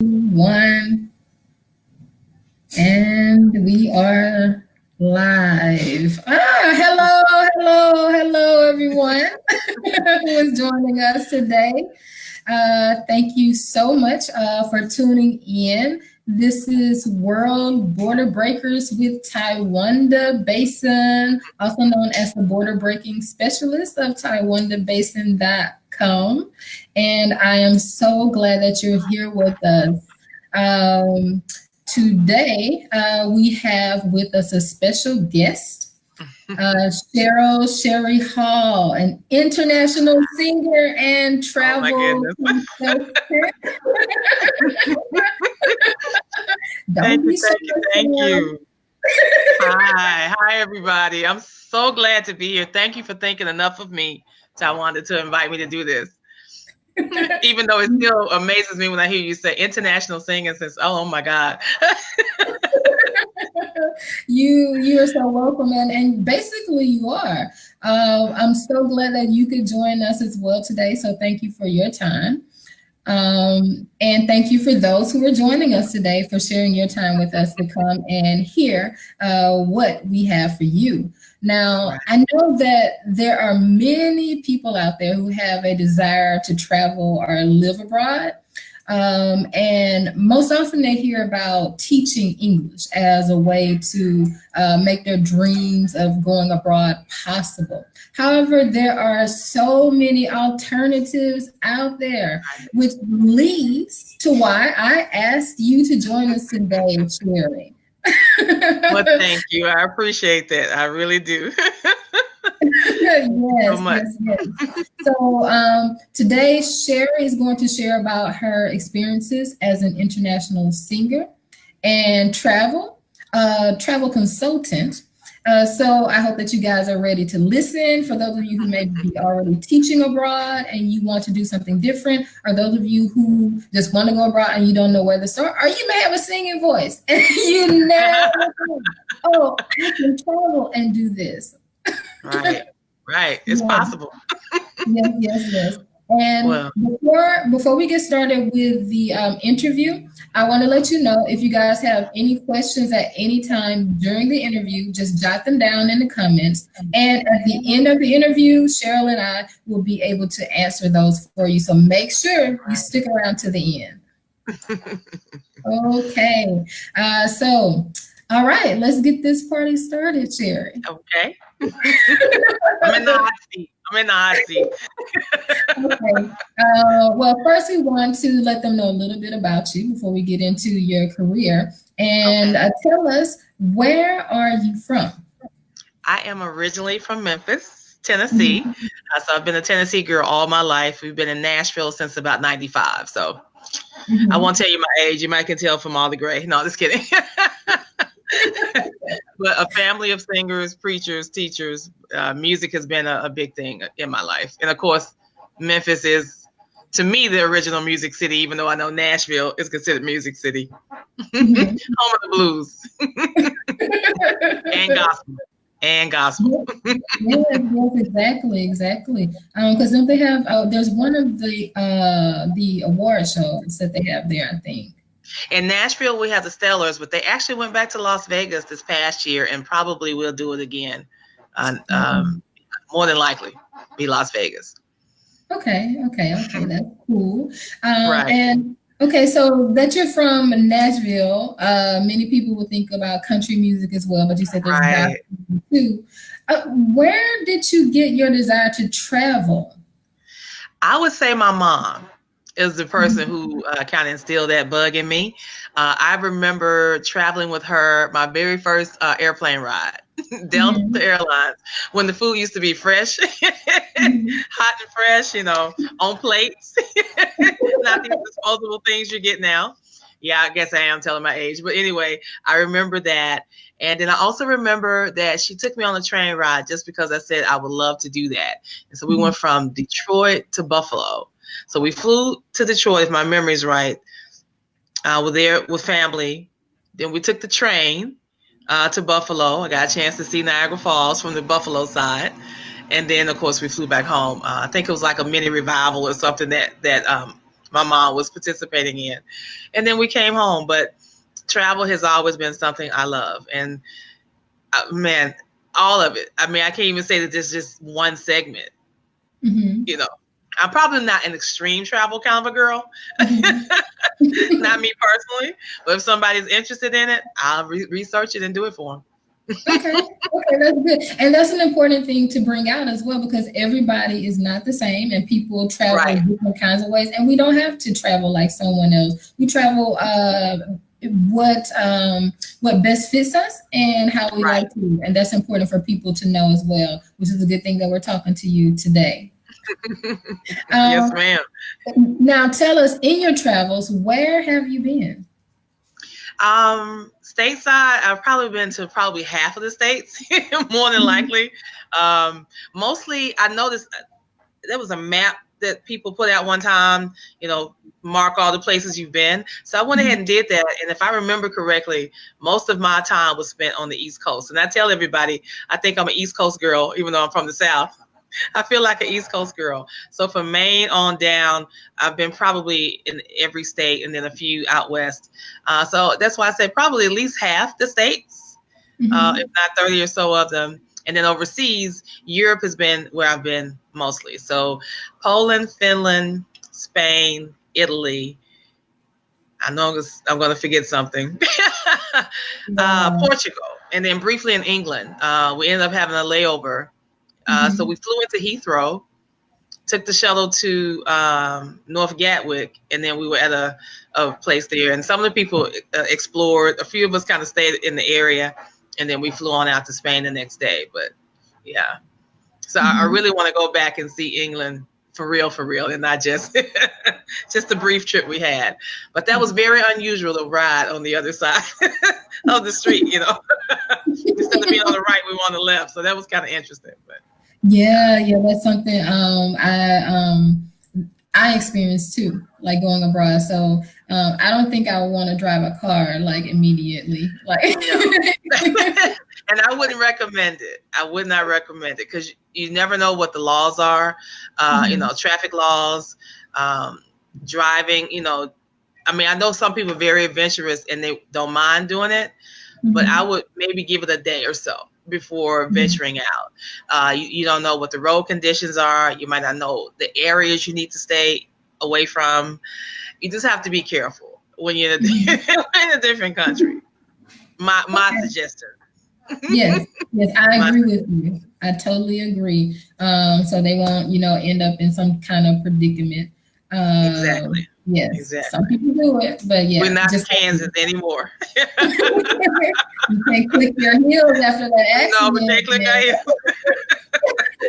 One, and we are live. Hello, everyone who is joining us today. Thank you so much for tuning in. This is World Border Breakers with Taiwanda Bason, also known as the Border Breaking Specialist of TaiwandaBason.com. And I am so glad that you're here with us. Um, Today, we have with us a special guest, Cherie Hall, an international singer and travel consultant. Thank you. Hi, everybody. I'm so glad to be here. Thank you for thinking enough of me, Taiwanda, to invite me to do this. Even though it still amazes me when I hear you say international singing, since oh my God. You are so welcome, and basically you are. I'm so glad that you could join us as well today. So thank you for your time. And thank you for those who are joining us today for sharing your time with us to come and hear what we have for you. Now, I know that there are many people out there who have a desire to travel or live abroad. And most often they hear about teaching English as a way to make their dreams of going abroad possible. However, there are so many alternatives out there, which leads to why I asked you to join us today, Cherie. Well, thank you. I appreciate that. I really do. Yes. So today, Cherie is going to share about her experiences as an international singer and travel consultant. So I hope that you guys are ready to listen. For those of you who may be already teaching abroad and you want to do something different, or those of you who just want to go abroad and you don't know where to start, or you may have a singing voice and you never know, oh, I can travel and do this. Right. It's possible. Yes. And before we get started with the interview, I want to let you know if you guys have any questions at any time during the interview, just jot them down in the comments. And at the end of the interview, Cheryl and I will be able to answer those for you. So make sure you stick around to the end. Okay. So, all right, let's get this party started, Cherie. Okay. I'm in the hot seat. Okay. Well, first we want to let them know a little bit about you before we get into your career. And tell us, where are you from? I am originally from Memphis, Tennessee. So I've been a Tennessee girl all my life. We've been in Nashville since about 95. So I won't tell you my age. You might can tell from all the gray. No, just kidding. But a family of singers, preachers, teachers, music has been a big thing in my life. And of course, Memphis is, to me, the original music city, even though I know Nashville is considered music city. Home of the blues. And gospel. Yes, exactly. Because don't they have, there's one of the award shows that they have there, I think. In Nashville, we have the Stellars, but they actually went back to Las Vegas this past year and probably will do it again. More than likely, be Las Vegas. Okay, that's cool. And okay, so that you're from Nashville, many people would think about country music as well, but you said there's gospel too. Where did you get your desire to travel? I would say my mom is the person who kind of instilled that bug in me. I remember traveling with her, my very first airplane ride, Delta Airlines, when the food used to be fresh, hot and fresh, on plates, not these disposable things you get now. Yeah, I guess I am telling my age. But anyway, I remember that. And then I also remember that she took me on a train ride just because I said I would love to do that. And so we went from Detroit to Buffalo. So we flew to Detroit, if my memory is right. We're there with family. Then we took the train to Buffalo. I got a chance to see Niagara Falls from the Buffalo side. And then, of course, we flew back home. I think it was like a mini revival or something that my mom was participating in. And then we came home. But travel has always been something I love. And man, all of it. I mean, I can't even say that there's just one segment. You know, I'm probably not an extreme travel kind of a girl. Not me personally, but if somebody's interested in it, I'll research it and do it for them. Okay, that's good. And that's an important thing to bring out as well, because everybody is not the same and people travel different kinds of ways, and we don't have to travel like someone else. We travel what best fits us and how we like to, and that's important for people to know as well, which is a good thing that we're talking to you today. Yes, ma'am. Now tell us, in your travels, where have you been? Stateside, I've probably been to probably half of the states, more than likely. Mostly, I noticed there was a map that people put out one time, you know, mark all the places you've been. So I went ahead and did that. And if I remember correctly, most of my time was spent on the East Coast. And I tell everybody, I think I'm an East Coast girl, even though I'm from the South. I feel like an East Coast girl. So from Maine on down, I've been probably in every state and then a few out west. So that's why I say probably at least half the states, if not 30 or so of them. And then overseas, Europe has been where I've been mostly. So Poland, Finland, Spain, Italy. I know I'm going to forget something. Portugal. And then briefly in England. We ended up having a layover. So we flew into Heathrow, took the shuttle to North Gatwick, and then we were at a place there. And some of the people explored. A few of us kind of stayed in the area, and then we flew on out to Spain the next day. But yeah, so I really want to go back and see England for real, and not just just the brief trip we had. But that was very unusual to ride on the other side of the street, you know. Instead of being on the right, we were on the left. So that was kind of interesting. But yeah, that's something I experienced too, like going abroad. So I don't think I would want to drive a car like immediately. Like, and I wouldn't recommend it. I would not recommend it because you never know what the laws are. You know, traffic laws, driving. You know, I mean, I know some people are very adventurous and they don't mind doing it, but I would maybe give it a day or so before venturing out. You don't know what the road conditions are. You might not know the areas you need to stay away from. You just have to be careful when you're in a different country. My suggestion. Yes, I agree with you. I totally agree. So they won't, end up in some kind of predicament. Exactly. Yes, exactly. Some people do it, but yeah. We're not in Kansas anymore. You can't click your heels after that accident. No, we can't click our heels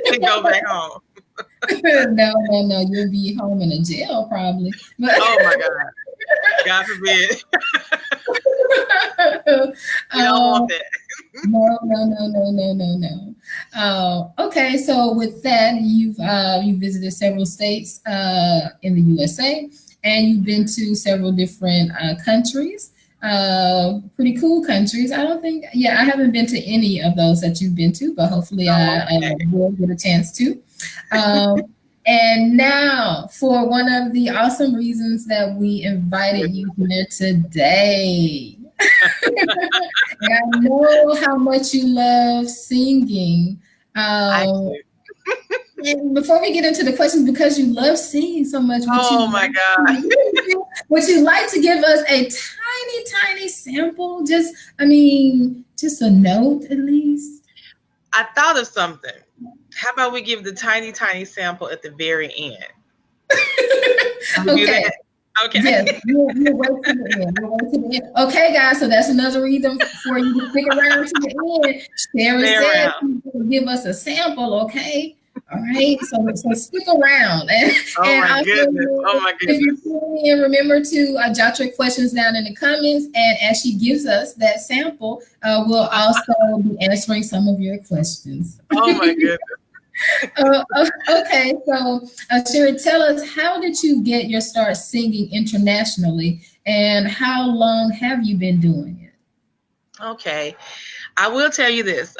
and go back home. No, you'll be home in a jail probably. But oh my God. God forbid. You don't want that. No. Okay, so with that, you've visited several states in the USA, and you've been to several different countries. Pretty cool countries. I haven't been to any of those that you've been to, but hopefully I will get a chance to. And now for one of the awesome reasons that we invited you here today. And I know how much you love singing. And before we get into the questions, because you love singing so much, my God. Would you like to give us a tiny sample? Just a note at least? I thought of something. How about we give the tiny sample at the very end? Okay. Okay. Yes, we'll wait to the end. Okay, guys, so that's another reason for you to stick around to the end. Cherie said give us a sample, okay? All right, so stick around. Oh my goodness. If you're tuning in, remember to jot your questions down in the comments, and as she gives us that sample, we'll also be answering some of your questions. Oh my goodness. Okay, so Cherie, tell us, how did you get your start singing internationally, and how long have you been doing it? Okay, I will tell you this.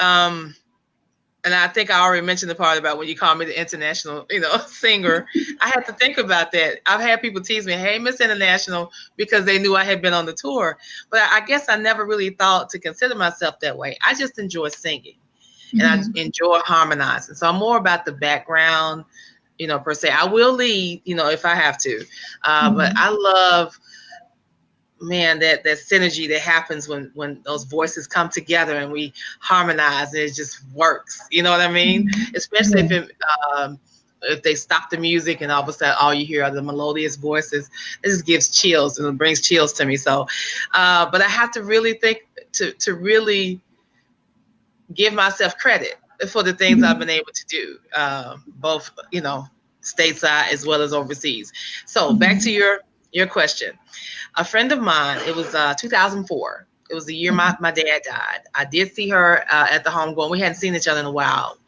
and I think I already mentioned the part about when you call me the international, singer. I had to think about that. I've had people tease me, "Hey, Miss International," because they knew I had been on the tour. But I guess I never really thought to consider myself that way. I just enjoy singing, and I enjoy harmonizing. So I'm more about the background, per se. I will lead, if I have to. But I love, man, that synergy that happens when those voices come together and we harmonize, and it just works. You know what I mean? Especially if they stop the music and all of a sudden all you hear are the melodious voices. It just gives chills, and it brings chills to me. So, but I have to really think to really give myself credit for the things I've been able to do, both, stateside as well as overseas. So back to your question. A friend of mine, it was 2004. It was the year my dad died. I did see her at the homegoing. We hadn't seen each other in a while.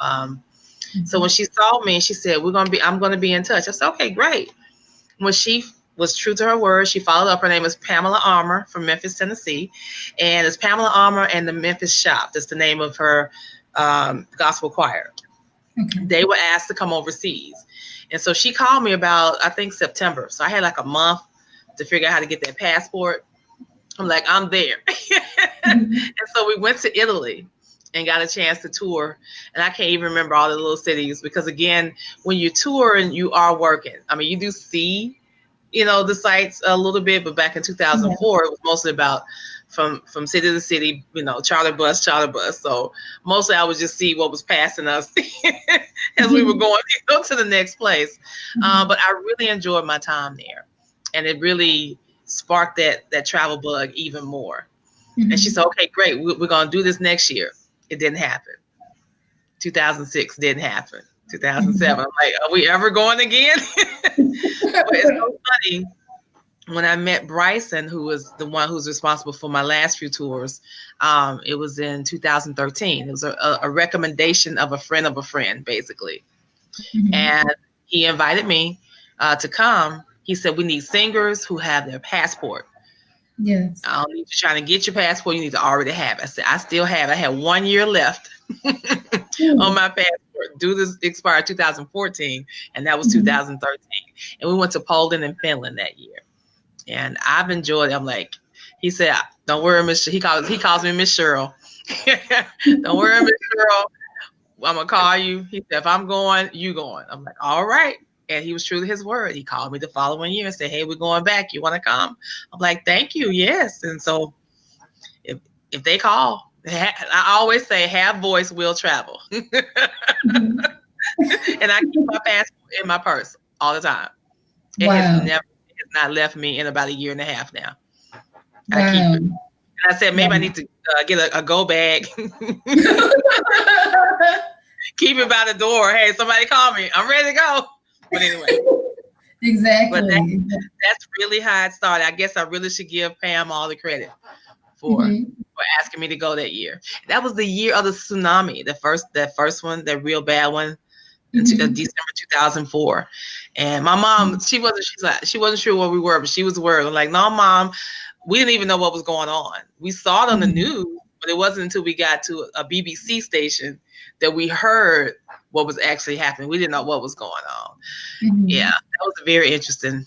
So when she saw me, she said, I'm going to be in touch. I said, okay, great. When she was true to her word, she followed up. Her name is Pamela Armour from Memphis, Tennessee. And it's Pamela Armour and the Memphis Shop. That's the name of her gospel choir. They were asked to come overseas. And so she called me about, I think, September. So I had like a month to figure out how to get that passport. I'm like, I'm there. And so we went to Italy and got a chance to tour. And I can't even remember all the little cities because, again, when you tour and you are working, I mean, you do see, the sites a little bit, but back in 2004, it was mostly about from city to city, charter bus. So mostly I would just see what was passing us as we were going to the next place. But I really enjoyed my time there. And it really sparked that travel bug even more. And she said, okay, great. We're going to do this next year. It didn't happen. 2006 didn't happen. 2007. I'm like, are we ever going again? But it's so funny. When I met Bryson, who was the one who's responsible for my last few tours, it was in 2013. It was a recommendation of a friend, basically. And he invited me to come. He said, we need singers who have their passport. Yes. I don't need you trying to get your passport. You need to already have it. I said, I still have it. I had 1 year left on my passport. Due to expire 2014, and that was 2013. And we went to Poland and Finland that year. And I've enjoyed it. I'm like, he said, don't worry, Miss. He calls me Miss Cheryl. Don't worry, Miss Cheryl. I'm gonna call you. He said, if I'm going, you going. I'm like, all right. And he was true to his word. He called me the following year and said, hey, we're going back. You want to come? I'm like, thank you. Yes. And so if they call, I always say, have voice, will travel. And I keep my passport in my purse all the time. It has not left me in about 1.5 years now. I keep it. And I said, maybe I need to get a go bag. Keep it by the door. Hey, somebody call me. I'm ready to go. But anyway. Exactly. But that's really how it started. I guess I really should give Pam all the credit for asking me to go that year. That was the year of the tsunami. That first one, that real bad one, December 2004. And my mom, she wasn't sure where we were, but she was worried. I'm like, no, Mom, we didn't even know what was going on. We saw it on the news, but it wasn't until we got to a BBC station that we heard what was actually happening. We didn't know what was going on. Yeah, that was a very interesting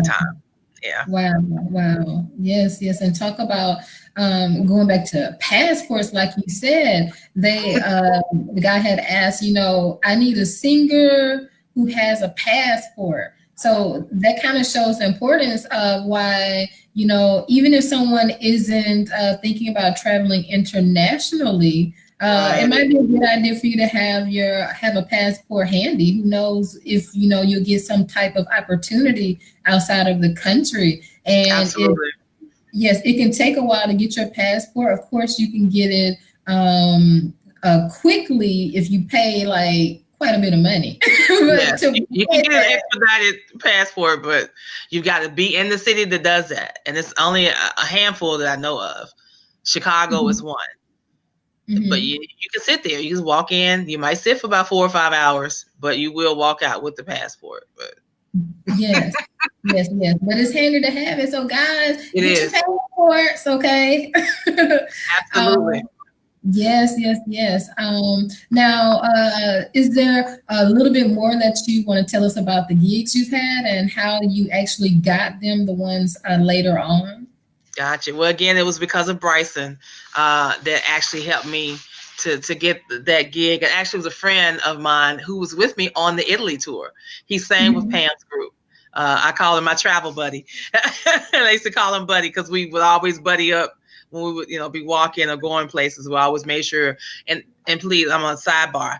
time. Yeah. Wow. Yes. And talk about going back to passports, like you said, the guy had asked, I need a singer who has a passport. So that kind of shows the importance of why, even if someone isn't thinking about traveling internationally, it might be a good idea for you to have a passport handy. Who knows if you'll get some type of opportunity outside of the country. And absolutely. It can take a while to get your passport. Of course, you can get it quickly if you pay like quite a bit of money. Yes, you can get an expedited passport, but you've got to be in the city that does that, and it's only a handful that I know of. Chicago is one. But you can sit there. You just walk in. You might sit for about 4 or 5 hours, but you will walk out with the passport. But yes. But it's handy to have it. So guys, your passports, okay? Absolutely. Yes, yes, yes. Now, is there a little bit more that you want to tell us about the gigs you've had and how you actually got them, the ones later on? Gotcha. Well, again, it was because of Bryson that actually helped me to get that gig. And actually, it was a friend of mine who was with me on the Italy tour. He sang with Mhm. Pam's group. I call him my travel buddy. And I used to call him buddy because we would always buddy up when we would, be walking or going places. We always made sure. And please, I'm on sidebar.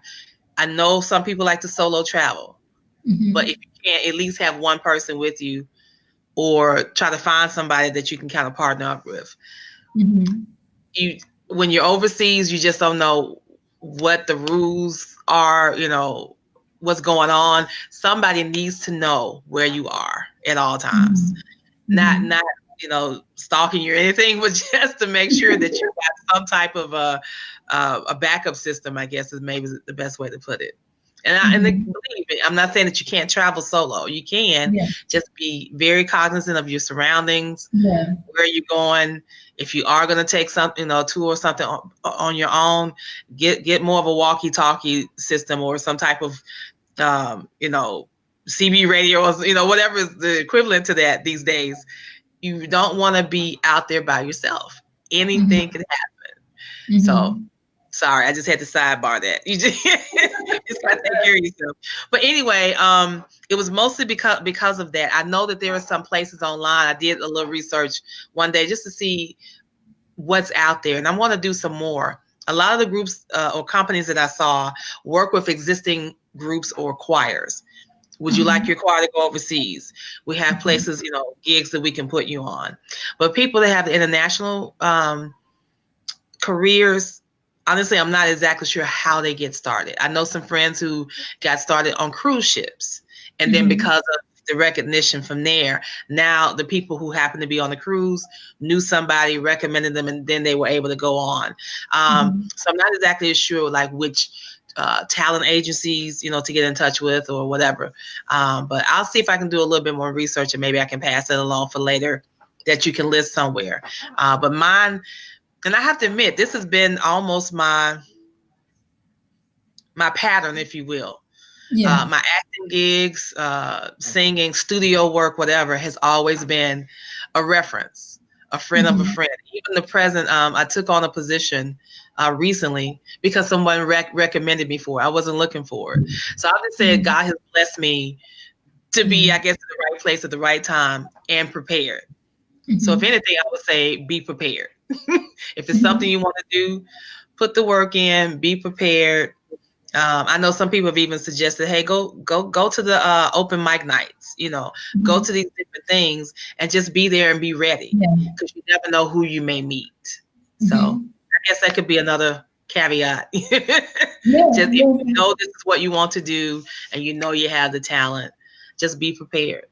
I know some people like to solo travel, but Mhm. if you can't at least have one person with you, or try to find somebody that you can kind of partner up with. Mhm. You When you're overseas, you just don't know what the rules are, what's going on. Somebody needs to know where you are at all times. Mhm. Not Mhm. stalking you or anything, but just to make sure that you got some type of a backup system, I guess is maybe the best way to put it. Mhm. Believe me, I'm not saying that you can't travel solo. You can. Yeah. Just be very cognizant of your surroundings, Yeah. where you're going. If you are going to take something, a tour or something on your own, get more of a walkie-talkie system or some type of, CB radio, or whatever is the equivalent to that these days. You don't want to be out there by yourself. Mhm. Anything could happen. So Mhm. sorry, I just had to sidebar that. You just got to take care of yourself. But anyway, it was mostly because of that. I know that there are some places online. I did a little research one day just to see what's out there, and I want to do some more. A lot of the groups or companies that I saw work with existing groups or choirs. Would you like Mhm. your choir to go overseas? We have places, gigs that we can put you on. But people that have the international careers, honestly, I'm not exactly sure how they get started. I know some friends who got started on cruise ships, and then Mhm. because of the recognition from there, now the people who happen to be on the cruise knew somebody, recommended them, and then they were able to go on. Mhm. So I'm not exactly sure like which talent agencies, to get in touch with or whatever. But I'll see if I can do a little bit more research and maybe I can pass it along for later that you can list somewhere. But mine, and I have to admit, this has been almost my pattern, if you will. Yeah. My acting gigs, singing, studio work, whatever, has always been a reference, a friend of a Mhm. friend. Even the present, I took on a position recently because someone recommended me for it. I wasn't looking for it. So I just said Mhm. God has blessed me to be, Yeah. I guess, in the right place at the right time and prepared. So if Mhm. anything, I would say be prepared. If it's something Mhm. you want to do, put the work in, be prepared. I know some people have even suggested, hey, go to the open mic nights, go Mhm. to these different things and just be there and be ready Yeah. because you never know who you may meet. So Mhm. I guess that could be another caveat. Yes, Just if yes. you know this is what you want to do and you know you have the talent, just be prepared.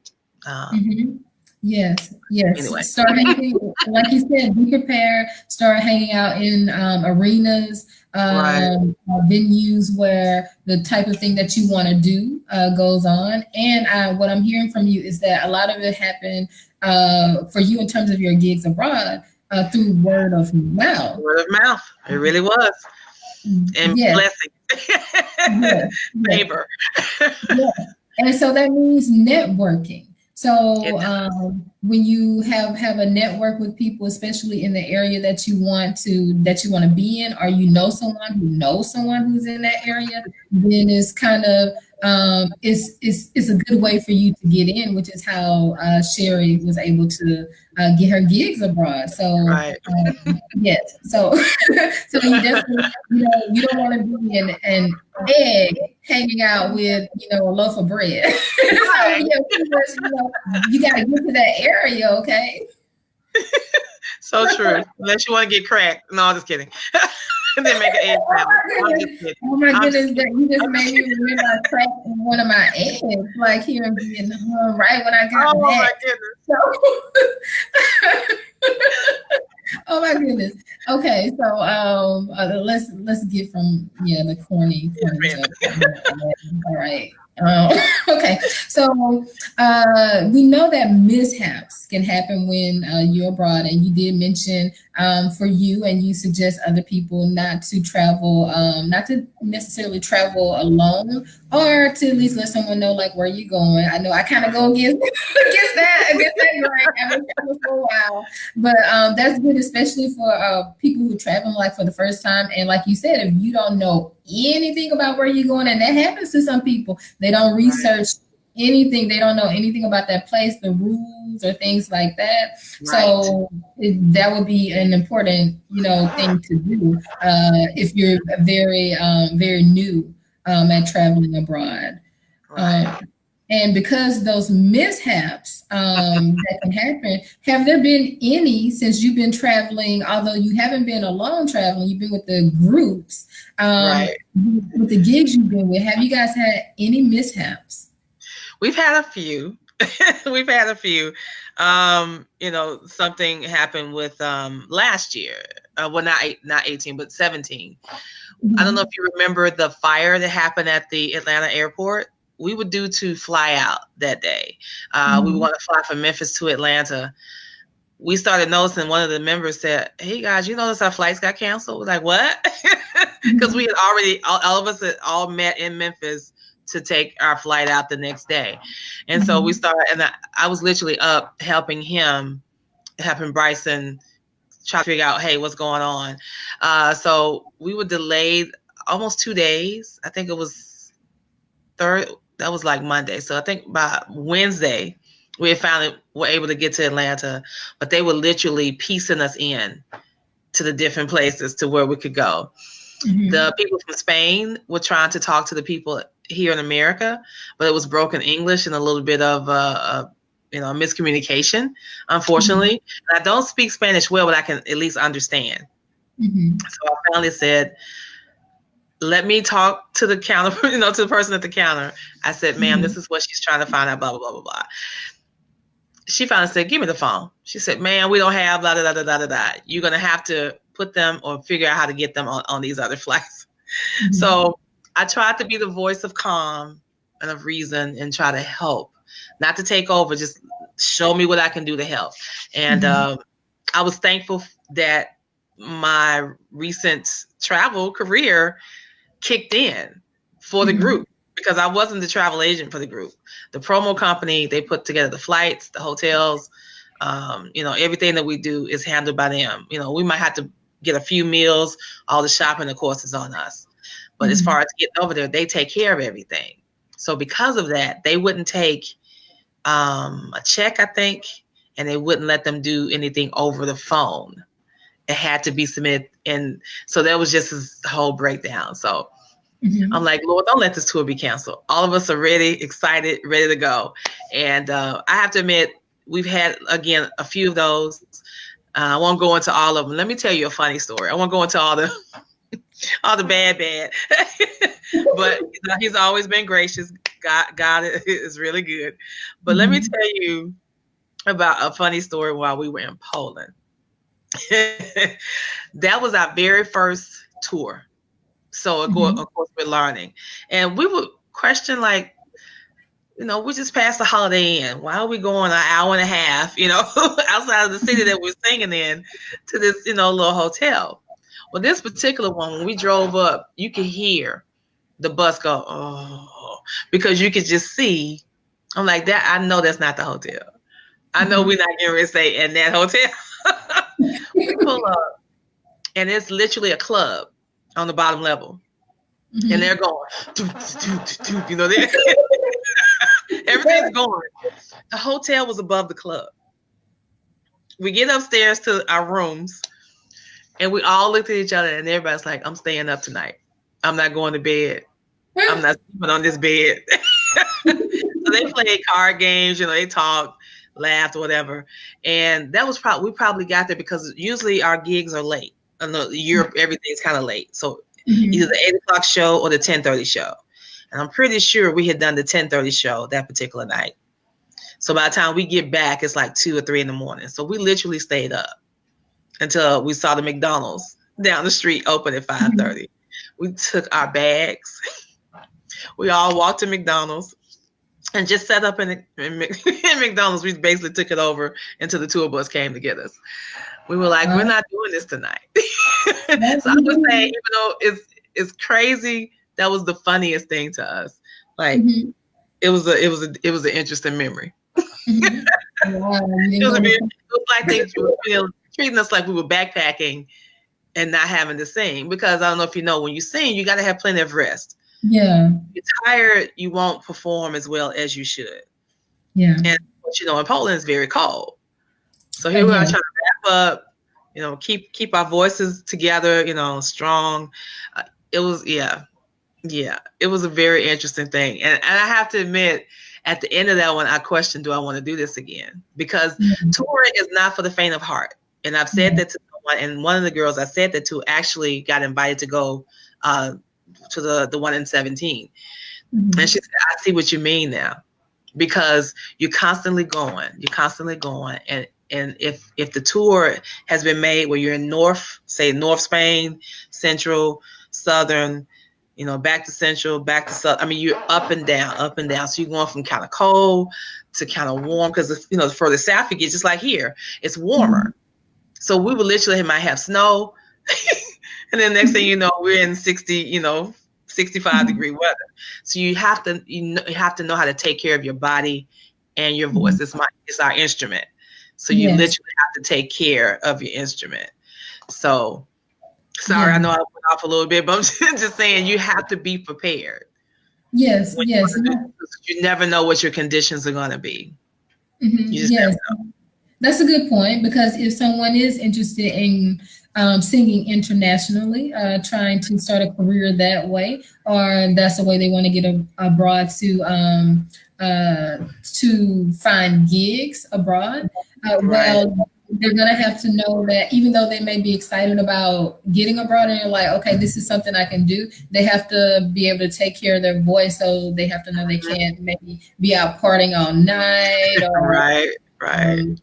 Um, Mhm. Yes, yes. anyway, Start hanging, like you said, be prepared. Start hanging out in arenas, right. venues where the type of thing that you want to do goes on. And what I'm hearing from you is that a lot of it happened for you in terms of your gigs abroad through word of mouth. Word of mouth. It really was. And Yes, blessing. yes, yes. Favor. Yeah. And so that means networking. It So does. when you have a network with people, especially in the area that you want to be in, or you know someone who knows someone who's in that area, then it's kind of it's a good way for you to get in, which is how Cherie was able to get her gigs abroad. So Right. yes, so so you definitely you don't want to be an egg hanging out with a loaf of bread. So Right. yeah, pretty much, you got to get to that area, okay? So true. Unless you want to get cracked. No, I'm just kidding. And then make an egg Oh sandwich. my I'm just goodness! kidding. Oh my I'm just goodness! That kidding. you just I'm just made me kidding. realize cracking one of my eggs, like here in Vietnam, right when I got Oh my back. goodness. So, oh my goodness. Okay, so let's get from the corny Yes, ma'am. joke. All right. Okay, so we know that mishaps can happen when you're abroad, and you did mention for you, and you suggest other people not to travel, not to necessarily travel alone, or to at least let someone know like where you're going. I know I kind of go against against that grain. I've been traveling for a while, but that's good, especially for people who travel like for the first time. And like you said, if you don't know anything about where you're going, and that happens to some people, they don't research anything, they don't know anything about that place, the rules or things like that. So that would be an important, thing to do if you're very new at traveling abroad. And because those mishaps that can happen, have there been any since you've been traveling, although you haven't been alone traveling, you've been with the groups, with the gigs you've been with, have you guys had any mishaps? We've had a few. We've had a few. Something happened with last year. Well, not 18, but 17. I don't know if you remember the fire that happened at the Atlanta airport. We were due to fly out that day. We want to fly from Memphis to Atlanta. We started noticing, one of the members said, "Hey guys, you notice our flights got canceled?" We're like, "What?" Because we had already, all of us had all met in Memphis to take our flight out the next day. And so we started, and I was literally up helping Bryson try to figure out, hey, what's going on? So we were delayed almost 2 days. I think it was that was like Monday. So I think by Wednesday, we had finally were able to get to Atlanta, but they were literally piecing us in to the different places to where we could go. The people from Spain were trying to talk to the people here in America, but it was broken English and a little bit of miscommunication, unfortunately. And I don't speak Spanish well, but I can at least understand. So I finally said, let me talk to the counter, to the person at the counter. I said, ma'am, this is what she's trying to find out, blah, blah, blah, blah, blah. She finally said, give me the phone. She said, ma'am, we don't have blah, blah, blah, blah, blah, blah. You're going to have to put them or figure out how to get them on these other flights. So I tried to be the voice of calm and of reason and try to help, not to take over, just show me what I can do to help. And I was thankful that my recent travel career kicked in for the group, because I wasn't the travel agent for the group. The promo company, they put together the flights, the hotels, everything that we do is handled by them. We might have to get a few meals, all the shopping, of course, is on us. But as far as getting over there, they take care of everything. So because of that, they wouldn't take a check, I think, and they wouldn't let them do anything over the phone. It had to be submitted. And so there was just this whole breakdown. So I'm like, Lord, don't let this tour be canceled. All of us are ready, excited, ready to go. And I have to admit, we've had, again, a few of those. I won't go into all of them. Let me tell you a funny story. I won't go into all the bad. But he's always been gracious. God is really good. But let me tell you about a funny story while we were in Poland. That was our very first tour. So of course we're learning. And we would question, like, we just passed the Holiday Inn. Why are we going an hour and a half, outside of the city that we're singing in to this, little hotel? Well, this particular one, when we drove up, you could hear the bus go, oh, because you could just see. I'm like, that. I know that's not the hotel. I know we're not going to stay in that hotel. We pull up, and it's literally a club on the bottom level. And they're going, everything's going. The hotel was above the club. We get upstairs to our rooms, and we all looked at each other, and everybody's like, I'm staying up tonight. I'm not going to bed. I'm not sleeping on this bed. So they played card games, they talked, laughed, whatever. And that was we probably got there because usually our gigs are late. I know Europe, everything's kind of late. So either the 8 o'clock show or the 10:30 show. And I'm pretty sure we had done the 10:30 show that particular night. So by the time we get back, it's like 2 or 3 in the morning. So we literally stayed up until we saw the McDonald's down the street open at 5:30. We took our bags. We all walked to McDonald's and just set up in McDonald's. We basically took it over until the tour bus came to get us. We were like, we're not doing this tonight. So I would say, even though it's crazy, that was the funniest thing to us. Like, it was an interesting memory. Wow, It was like they were treating us like we were backpacking and not having to sing, because I don't know if you know, when you sing, you got to have plenty of rest. Yeah. If you're tired, you won't perform as well as you should. Yeah. And you know, in Poland, it's very cold. So here we are trying to wrap up, you know, keep our voices together, you know, strong. It was, it was a very interesting thing. And I have to admit, at the end of that one, I questioned, do I want to do this again? Because touring is not for the faint of heart. And I've said that to someone, and one of the girls I said that to actually got invited to go to the one in 17. And she said, I see what you mean now, because you're constantly going. And if the tour has been made where you're in North Spain, Central, Southern, you know, back to Central, back to South. I mean, you're up and down. So you're going from kind of cold to kind of warm, because, you know, the further south you get, just like here, it's warmer. So we would literally might have snow. And then next thing you know, we're in 65 degree weather. So you have to know how to take care of your body and your voice. It's our instrument. So you literally have to take care of your instrument. So sorry, I know I went off a little bit, but I'm just saying, you have to be prepared. Yes. You never know what your conditions are going to be. You just never know. That's a good point, because if someone is interested in singing internationally, trying to start a career that way, or that's the way they want to get abroad to find gigs abroad, well, they're going to have to know that even though they may be excited about getting abroad and you're like, okay, this is something I can do, they have to be able to take care of their voice. So they have to know they can't maybe be out partying all night. Or, and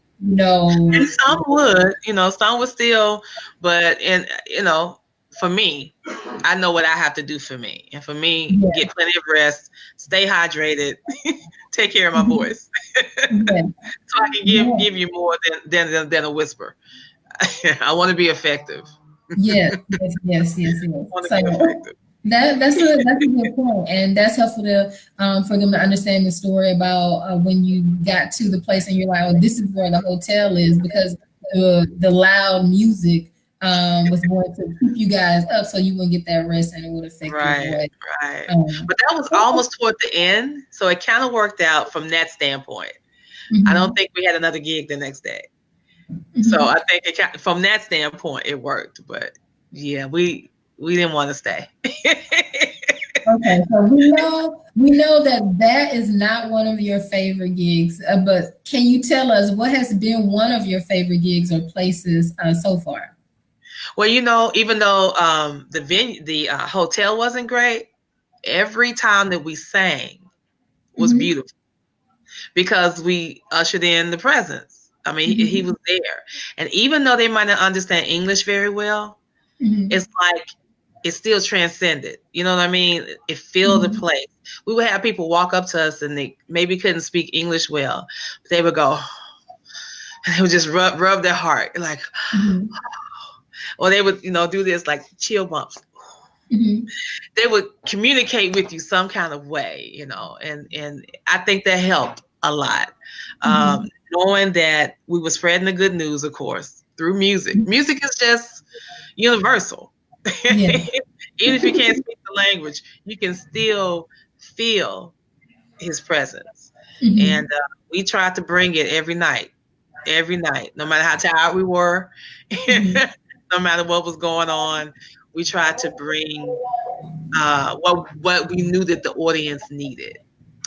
some would still, but for me, I know what I have to do for me. And for me, get plenty of rest, stay hydrated, take care of my voice. So I can give you more than a whisper. I want to be effective. Yes. So that's a good point, and that's helpful to for them to understand the story about when you got to the place and you're like, oh, this is where the hotel is, because the loud music was going to keep you guys up, so you wouldn't get that rest, and it would affect your voice. But that was almost toward the end, so it kind of worked out from that standpoint. I don't think we had another gig the next day, so I think from that standpoint it worked. But yeah, we didn't want to stay. Okay, so we know that is not one of your favorite gigs, but can you tell us what has been one of your favorite gigs or places so far? Well, even though the hotel wasn't great, every time that we sang was beautiful, because we ushered in the presence. I mean, he was there, and even though they might not understand English very well, it's like it still transcended. You know what I mean? It filled the place. We would have people walk up to us and they maybe couldn't speak English well, but they would go, and they would just rub their heart, like, or they would, do this, like chill bumps. They would communicate with you some kind of way, and I think that helped a lot. Knowing that we were spreading the good news, of course, through music. Music is just universal. Even if you can't speak the language, you can still feel his presence. And we tried to bring it every night, no matter how tired we were, no matter what was going on. We tried to bring what we knew that the audience needed.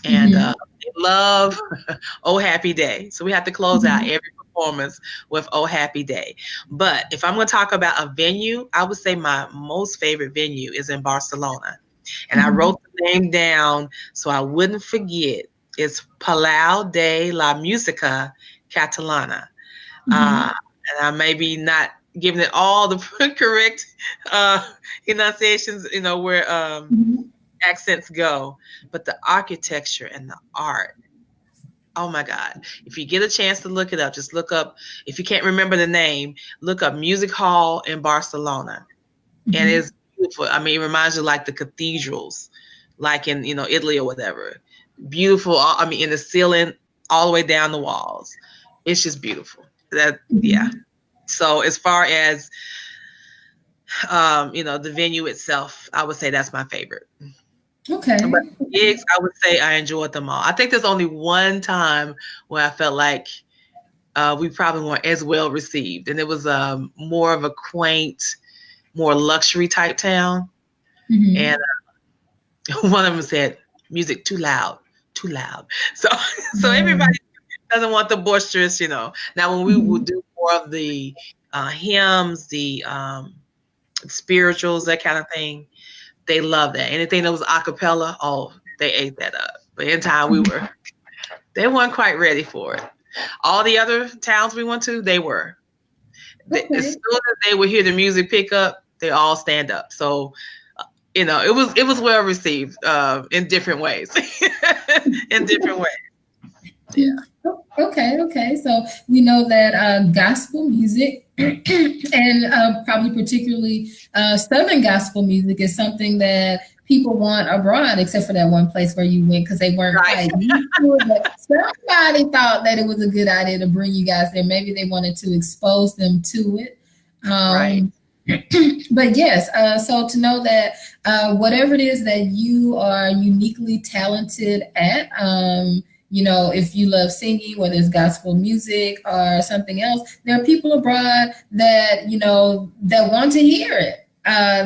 And they love Oh Happy Day. So we have to close out every performance with Oh Happy Day. But if I'm going to talk about a venue, I would say my most favorite venue is in Barcelona. And I wrote the name down so I wouldn't forget. It's Palau de la Música Catalana. And I may be not giving it all the correct enunciations, where accents go, but the architecture and the art. Oh my God. If you get a chance to look it up, just look up, if you can't remember the name, look up Music Hall in Barcelona. And it's beautiful. I mean, it reminds you like the cathedrals, like in, Italy or whatever. Beautiful. I mean, in the ceiling, all the way down the walls. It's just beautiful. Yeah. So as far as, the venue itself, I would say that's my favorite. Okay. But gigs, I would say I enjoyed them all. I think there's only one time where I felt like we probably weren't as well received. And it was more of a quaint, more luxury type town. And one of them said, music too loud, too loud. So everybody doesn't want the boisterous, Now, when we would do more of the hymns, the spirituals, that kind of thing, they love that. Anything that was a cappella, they ate that up. But in time, they weren't quite ready for it. All the other towns we went to, they were. Okay. As soon as they would hear the music pick up, they all stand up. So, it was well received in different ways. In different ways. Yeah. Okay. So we know that gospel music and probably particularly Southern gospel music is something that people want abroad, except for that one place where you went because they weren't quite used to it. But somebody thought that it was a good idea to bring you guys there. Maybe they wanted to expose them to it. Right. But yes, so to know that whatever it is that you are uniquely talented at, if you love singing, whether it's gospel music or something else, there are people abroad that, that want to hear it.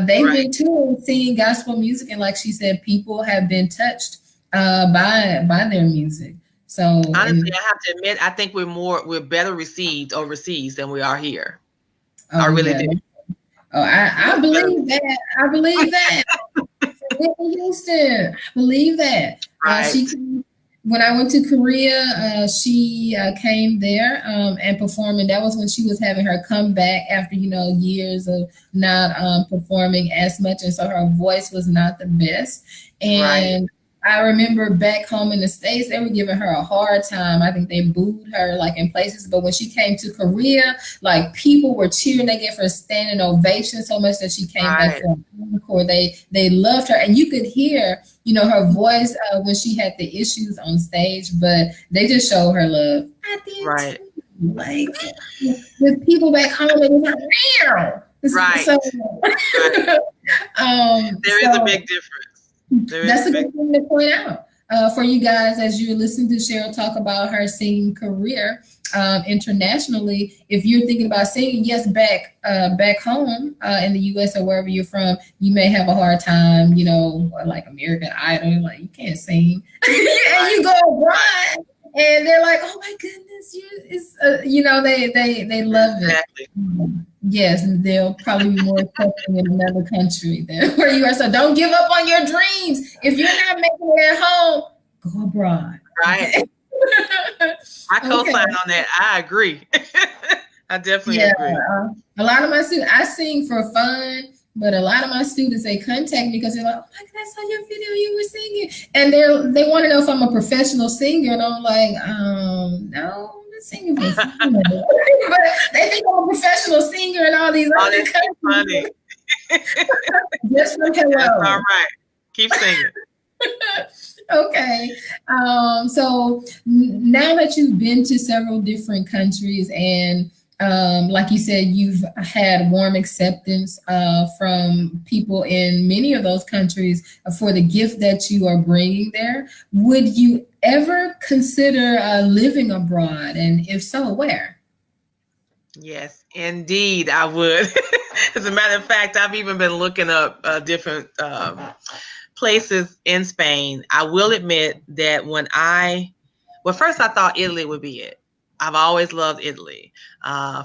They've been touring, singing gospel music. And like she said, people have been touched by their music. So honestly, I have to admit, I think we're better received overseas than we are here. I really do. Oh, I believe that. I believe that. Whitney Houston, I believe that. Right. When I went to Korea, she came there and performed, and that was when she was having her comeback after, years of not performing as much, and so her voice was not the best. And I remember back home in the States, they were giving her a hard time. I think they booed her like in places, but when she came to Korea, like people were cheering. They gave her a standing ovation so much that she came back for an encore. They loved her, and you could hear, her voice when she had the issues on stage, but they just showed her love. I did too. Like with people back home, it was like, real. So, there is a big difference. That's a good thing to point out for you guys as you're listening to Cheryl talk about her singing career internationally. If you're thinking about singing, yes, back home in the U.S. or wherever you're from, you may have a hard time, like American Idol, like you can't sing, and you go abroad, and they're like, "Oh my goodness, they love it." Exactly. Yes, and they'll probably be more accepting in another country than where you are. So don't give up on your dreams. If you're not making it at home, go abroad. Right. Okay? I co-sign on that. I agree. I definitely agree. A lot of my students, I sing for fun, but a lot of my students, they contact me because they're like, "Oh my God, I saw your video, you were singing," and they want to know if I'm a professional singer, and I'm like, no. Singing for fun. But they think I'm a professional singer and all these other funny. Just for hello. That's all right. Keep singing. Okay. So now that you've been to several different countries and like you said, you've had warm acceptance from people in many of those countries for the gift that you are bringing there. Would you ever consider living abroad? And if so, where? Yes, indeed, I would. As a matter of fact, I've even been looking up different places in Spain. I will admit that first I thought Italy would be it. I've always loved Italy,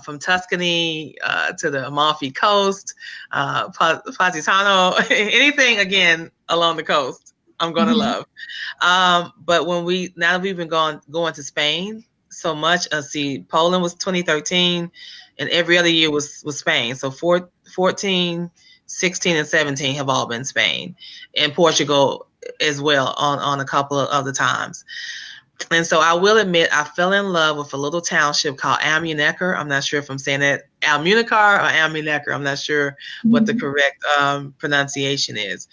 from Tuscany to the Amalfi Coast, Positano, anything again along the coast, I'm gonna love. But now that we've been going to Spain so much, see, Poland was 2013, and every other year was Spain. So 14, 16 and 17 have all been Spain, and Portugal as well on a couple of other times. And so I will admit, I fell in love with a little township called Almunecar. I'm not sure if I'm saying that Almunicar or Almunecar. I'm not sure what the correct pronunciation is.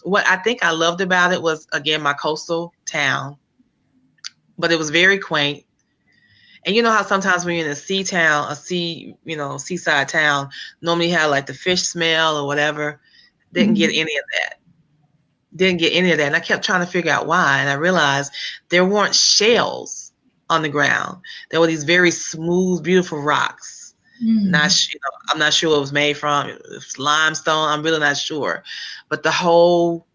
What I think I loved about it was, again, my coastal town, but it was very quaint. And you know how sometimes when you're in a sea town, seaside town, normally you have like the fish smell or whatever. Didn't get any of that. Didn't get any of that. And I kept trying to figure out why. And I realized there weren't shells on the ground. There were these very smooth, beautiful rocks. I'm not sure what it was made from. It was limestone. I'm really not sure. But the whole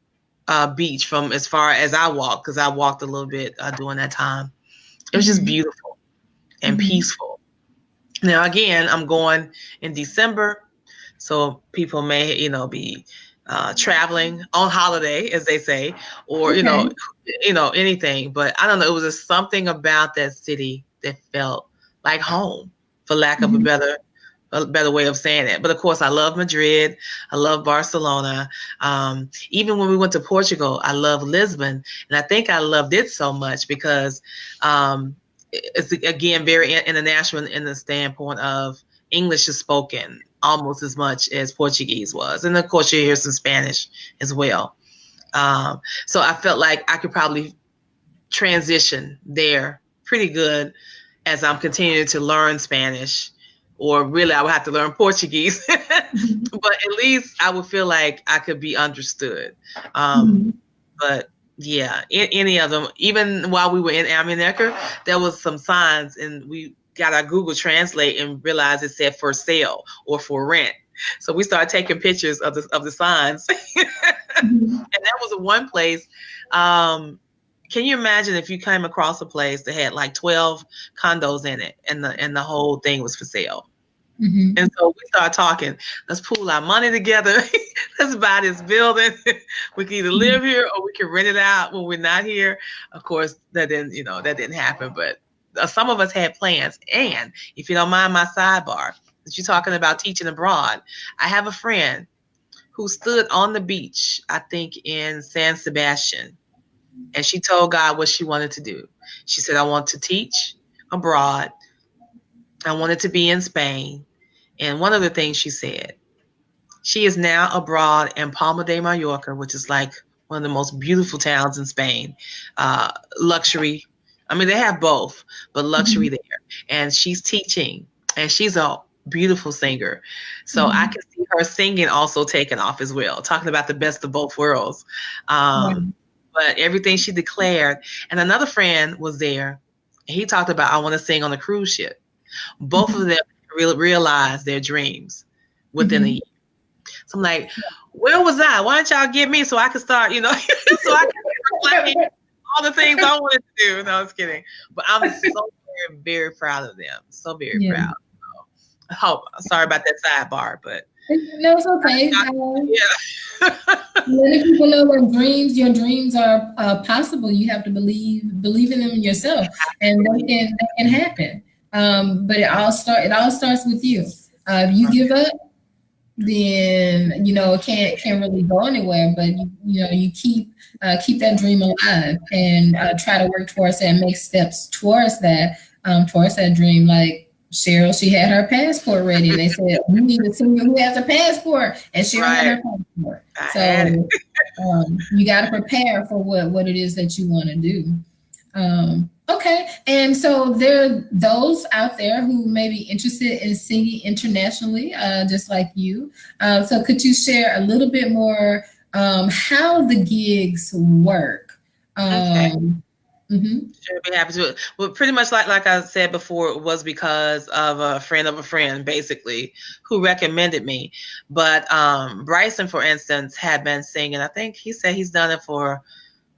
beach, from as far as I walked, because I walked a little bit during that time, it was just beautiful and peaceful. Now, again, I'm going in December, so people may, be traveling on holiday, as they say, or anything. But I don't know. It was just something about that city that felt like home, for lack of a better way of saying it. But of course, I love Madrid. I love Barcelona. Even when we went to Portugal, I love Lisbon, and I think I loved it so much because it's, again, very international in the standpoint of English is spoken almost as much as Portuguese was. And of course, you hear some Spanish as well. So I felt like I could probably transition there pretty good as I'm continuing to learn Spanish, or really I would have to learn Portuguese, but at least I would feel like I could be understood. But yeah, any of them, even while we were in Almunecar, there was some signs, and we got our Google Translate and realized it said for sale or for rent. So we started taking pictures of the signs. And that was one place. Can you imagine if you came across a place that had like 12 condos in it, and the whole thing was for sale? And so we started talking, let's pool our money together. Let's buy this building. We can either live here or we can rent it out when we're not here. Of course, that didn't happen, but some of us had plans. And if you don't mind my sidebar, that you're talking about teaching abroad, I have a friend who stood on the beach, I think in San Sebastian, and she told God what she wanted to do. She said, I want to teach abroad. I wanted to be in Spain. And one of the things she said, she is now abroad in Palma de Mallorca, which is like one of the most beautiful towns in Spain. Luxury. I mean, they have both, but luxury there. And she's teaching, and she's a beautiful singer. So I can see her singing also taking off as well, talking about the best of both worlds. But everything she declared. And another friend was there. He talked about, I want to sing on a cruise ship. Both of them realized their dreams within a year. So I'm like, where was I? Why don't y'all get me so I can start, so I can reflect all the things I wanted to do. No, I was kidding. But I'm so very, very proud of them. So very proud. So, sorry about that sidebar, but no, it's okay. Letting people know that your dreams are possible. You have to believe in them yourself, and that can happen. But it all starts with you. If you give up, then it can't really go anywhere. But you keep that dream alive and try to work towards that, make steps towards that dream. Like Cheryl, she had her passport ready. They said, we need a singer who has a passport, and Cheryl had her passport. So you got to prepare for what it is that you want to do. Okay, and so there are those out there who may be interested in singing internationally, just like you. So could you share a little bit more how the gigs work? Sure, be happy to. Well, pretty much like I said before, it was because of a friend, basically, who recommended me. But Bryson, for instance, had been singing. I think he said he's done it for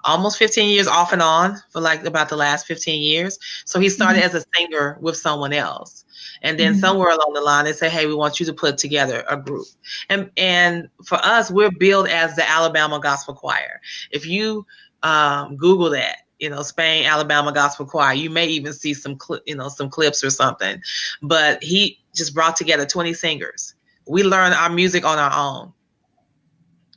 almost 15 years off and on for like about the last 15 years. So he started as a singer with someone else. And then somewhere along the line, they say, hey, we want you to put together a group. And for us, we're billed as the Alabama Gospel Choir. If you Google that, Spain, Alabama Gospel Choir, you may even see some clips or something. But he just brought together 20 singers. We learned our music on our own.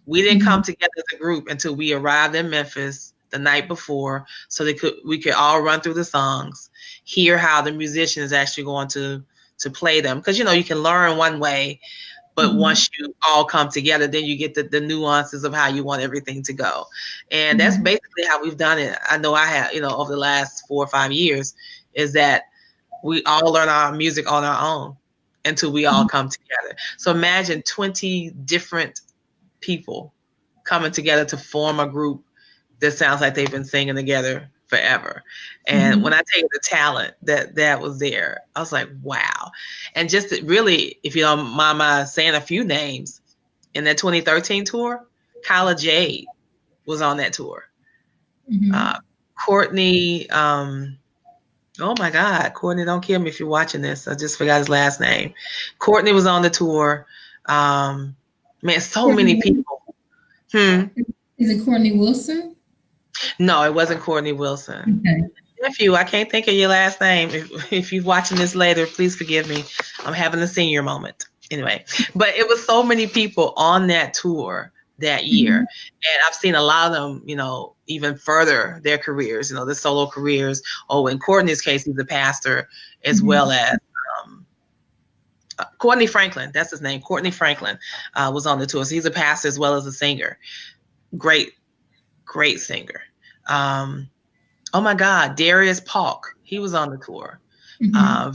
We didn't come together as a group until we arrived in Memphis the night before, so we could all run through the songs, hear how the musician is actually going to play them. Because you can learn one way, but once you all come together, then you get the nuances of how you want everything to go. And that's basically how we've done it. I know I have, over the last 4 or 5 years, is that we all learn our music on our own until we all come together. So imagine 20 different people coming together to form a group that sounds like they've been singing together forever. And when I tell you the talent that was there, I was like, wow. And just really, if you don't mind my saying a few names, in that 2013 tour, Kyla Jade was on that tour. Courtney, oh my God, Courtney, don't kill me if you're watching this. I just forgot his last name. Courtney was on the tour. Man, so many people. Is it Courtney Wilson? No, it wasn't Courtney Wilson. Okay. Nephew, I can't think of your last name. If you're watching this later, please forgive me. I'm having a senior moment. Anyway, but it was so many people on that tour that year. And I've seen a lot of them, even further their careers, the solo careers. Oh, in Courtney's case, he's a pastor, as well as Courtney Franklin. That's his name. Courtney Franklin was on the tour. So he's a pastor as well as a singer. Great singer. Oh my God, Darius Paulk. He was on the tour. If I'm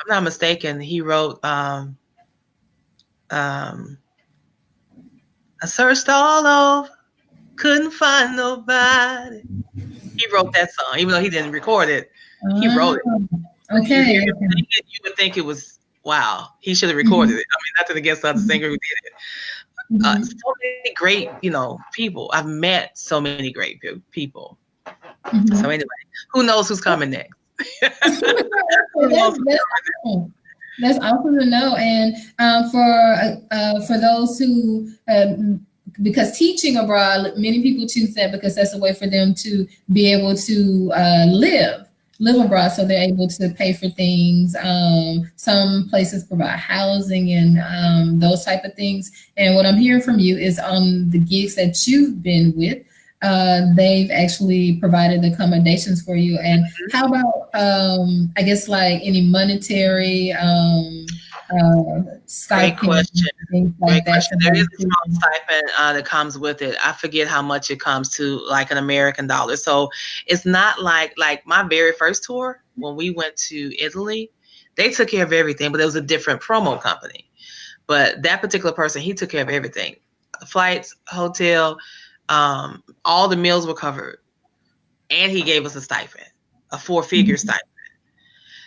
not mistaken, he wrote I searched all over, couldn't find nobody. He wrote that song, even though he didn't record it. He wrote it. Okay. You would think it was, wow, he should have recorded it. I mean, nothing against the other singer who did it. So many great, people. I've met so many great people. So anyway, who knows who's coming next? That's awesome to know. And for those who, because teaching abroad, many people choose that because that's a way for them to be able to live abroad, so they're able to pay for things. Some places provide housing and those type of things. And what I'm hearing from you is on the gigs that you've been with, they've actually provided accommodations for you. And how about, I guess, like any monetary stipend? Great question. Like Great question. There is a small stipend that comes with it. I forget how much it comes to, like an American dollar. So it's not like my very first tour when we went to Italy, they took care of everything, but it was a different promo company. But that particular person, he took care of everything. Flights, hotel, all the meals were covered, and he gave us a stipend, a 4-figure stipend.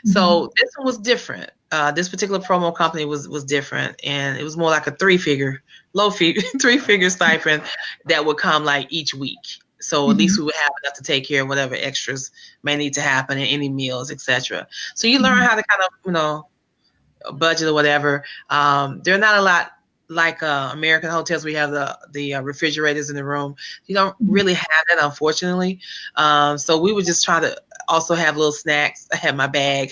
So this one was different. This particular promo company was different, and it was more like a 3-figure, 3-figure stipend that would come like each week. So at least we would have enough to take care of whatever extras may need to happen and any meals, etc. So you learn how to kind of, budget or whatever. They're not a lot like American hotels. We have the refrigerators in the room. You don't really have that, unfortunately. So we would just try to also have little snacks. I had my bag,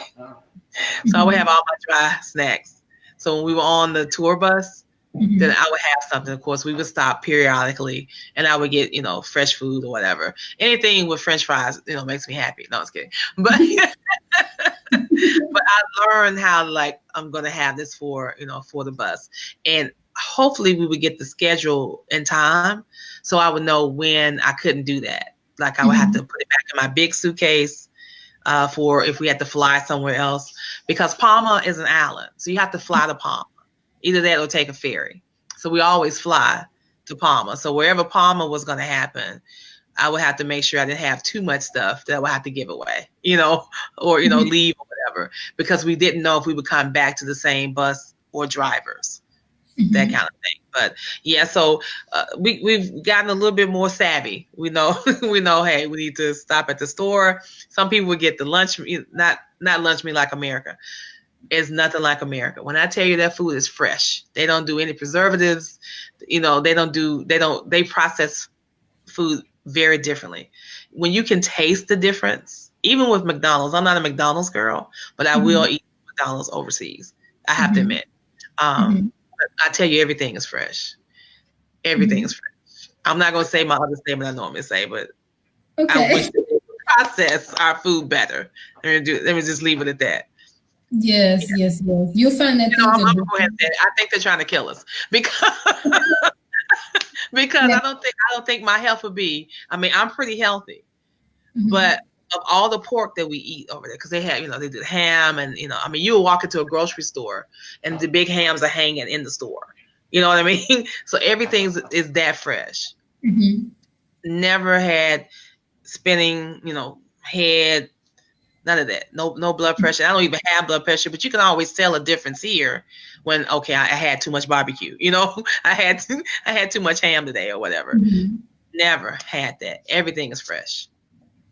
so I would have all my dry snacks. So when we were on the tour bus, then I would have something. Of course, we would stop periodically, and I would get fresh food or whatever. Anything with French fries, makes me happy. No, I was kidding, but. But I learned how, like, I'm going to have this for the bus, and hopefully we would get the schedule in time, so I would know when I couldn't do that. Like I would have to put it back in my big suitcase for if we had to fly somewhere else, because Palma is an island, so you have to fly to Palma. Either that or take a ferry. So we always fly to Palma. So wherever Palma was going to happen, I would have to make sure I didn't have too much stuff that I would have to give away, or leave or whatever, because we didn't know if we would come back to the same bus or drivers, that kind of thing. But yeah, so we've gotten a little bit more savvy. We know, hey, we need to stop at the store. Some people would get the lunch, not lunch meat like America. It's nothing like America. When I tell you that food is fresh, they don't do any preservatives. They process food very differently. When you can taste the difference, even with McDonald's, I'm not a McDonald's girl, but I will eat McDonald's overseas. I have to admit. But I tell you, everything is fresh. Everything is fresh. I'm not going to say my other statement I normally say, but Okay. I wish they would process our food better. Let me just leave it at that. Yes, Yeah. yes, yes. You'll find that things I'm are going to go ahead different. and say it. I think they're trying to kill us because Yeah. I don't think my health would be. I mean, I'm pretty healthy, Mhm. but of all the pork that we eat over there, because they have, they do ham, and I mean, you will walk into a grocery store and the big hams are hanging in the store. You know what I mean? So everything is that fresh. Mhm. Never had spinning, head, none of that. No blood pressure. I don't even have blood pressure, but you can always tell a difference here when, okay, I had too much barbecue. I had too much ham today or whatever. Mhm. Never had that. Everything is fresh.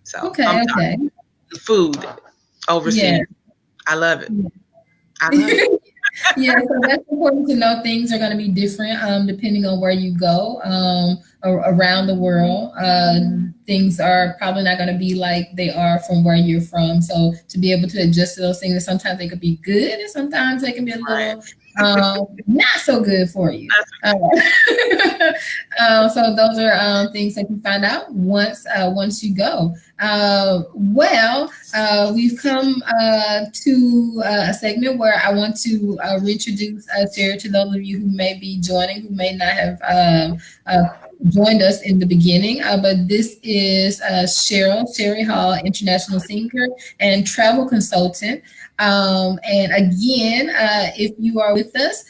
So Okay, I'm okay. talking food Yeah. overseas. I love it. I love it. Yeah, so that's important to know. Things are going to be different depending on where you go around the world. Things are probably not going to be like they are from where you're from. So to be able to adjust to those things, sometimes they could be good, and sometimes they can be a Right. little not so good for you. That's So those are things that you find out once you go. We've come to a segment where I want to reintroduce Cherie to those of you who may be joining, who may not have joined us in the beginning. But this is Cherie Hall, international singer and travel consultant. And again, if you are with us,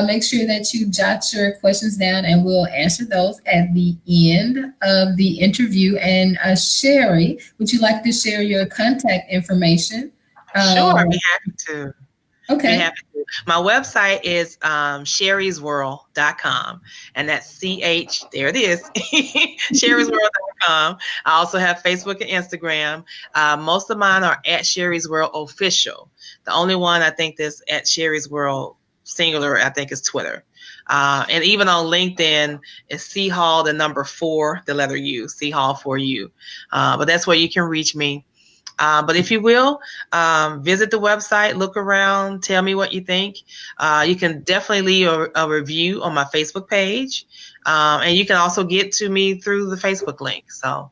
make sure that you jot your questions down and we'll answer those at the end of the interview. And Cherie, would you like to share your contact information? Sure, I'd be happy to. Okay. My website is cherriesworld.com, and that's there it is, cherriesworld.com. I also have Facebook and Instagram. Most of mine are at Cherrie's World Official. The only one I think that's at Cherrie's World singular, I think, is Twitter. And even on LinkedIn, it's C Hall, the number 4, the letter U, C Hall 4U. But that's where you can reach me. But if you will, visit the website, look around, tell me what you think. You can definitely leave a review on my Facebook page. And you can also get to me through the Facebook link. So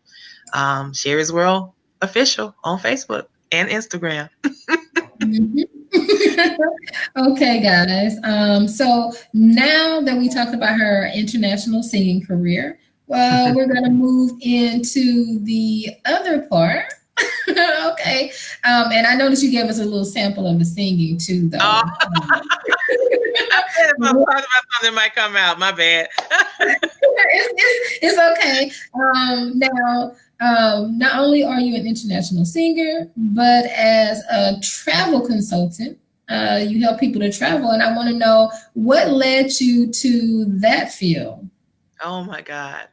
Cherrie's World Official on Facebook and Instagram. Mhm. Okay, guys. So now that we talked about her international singing career, well, we're going to move into the other part. Okay. And I noticed you gave us a little sample of the singing too, though. I said if I'm talking about something, it might come out. My bad. It's okay. Now, not only are you an international singer, but as a travel consultant, you help people to travel. And I want to know what led you to that field. Oh my God.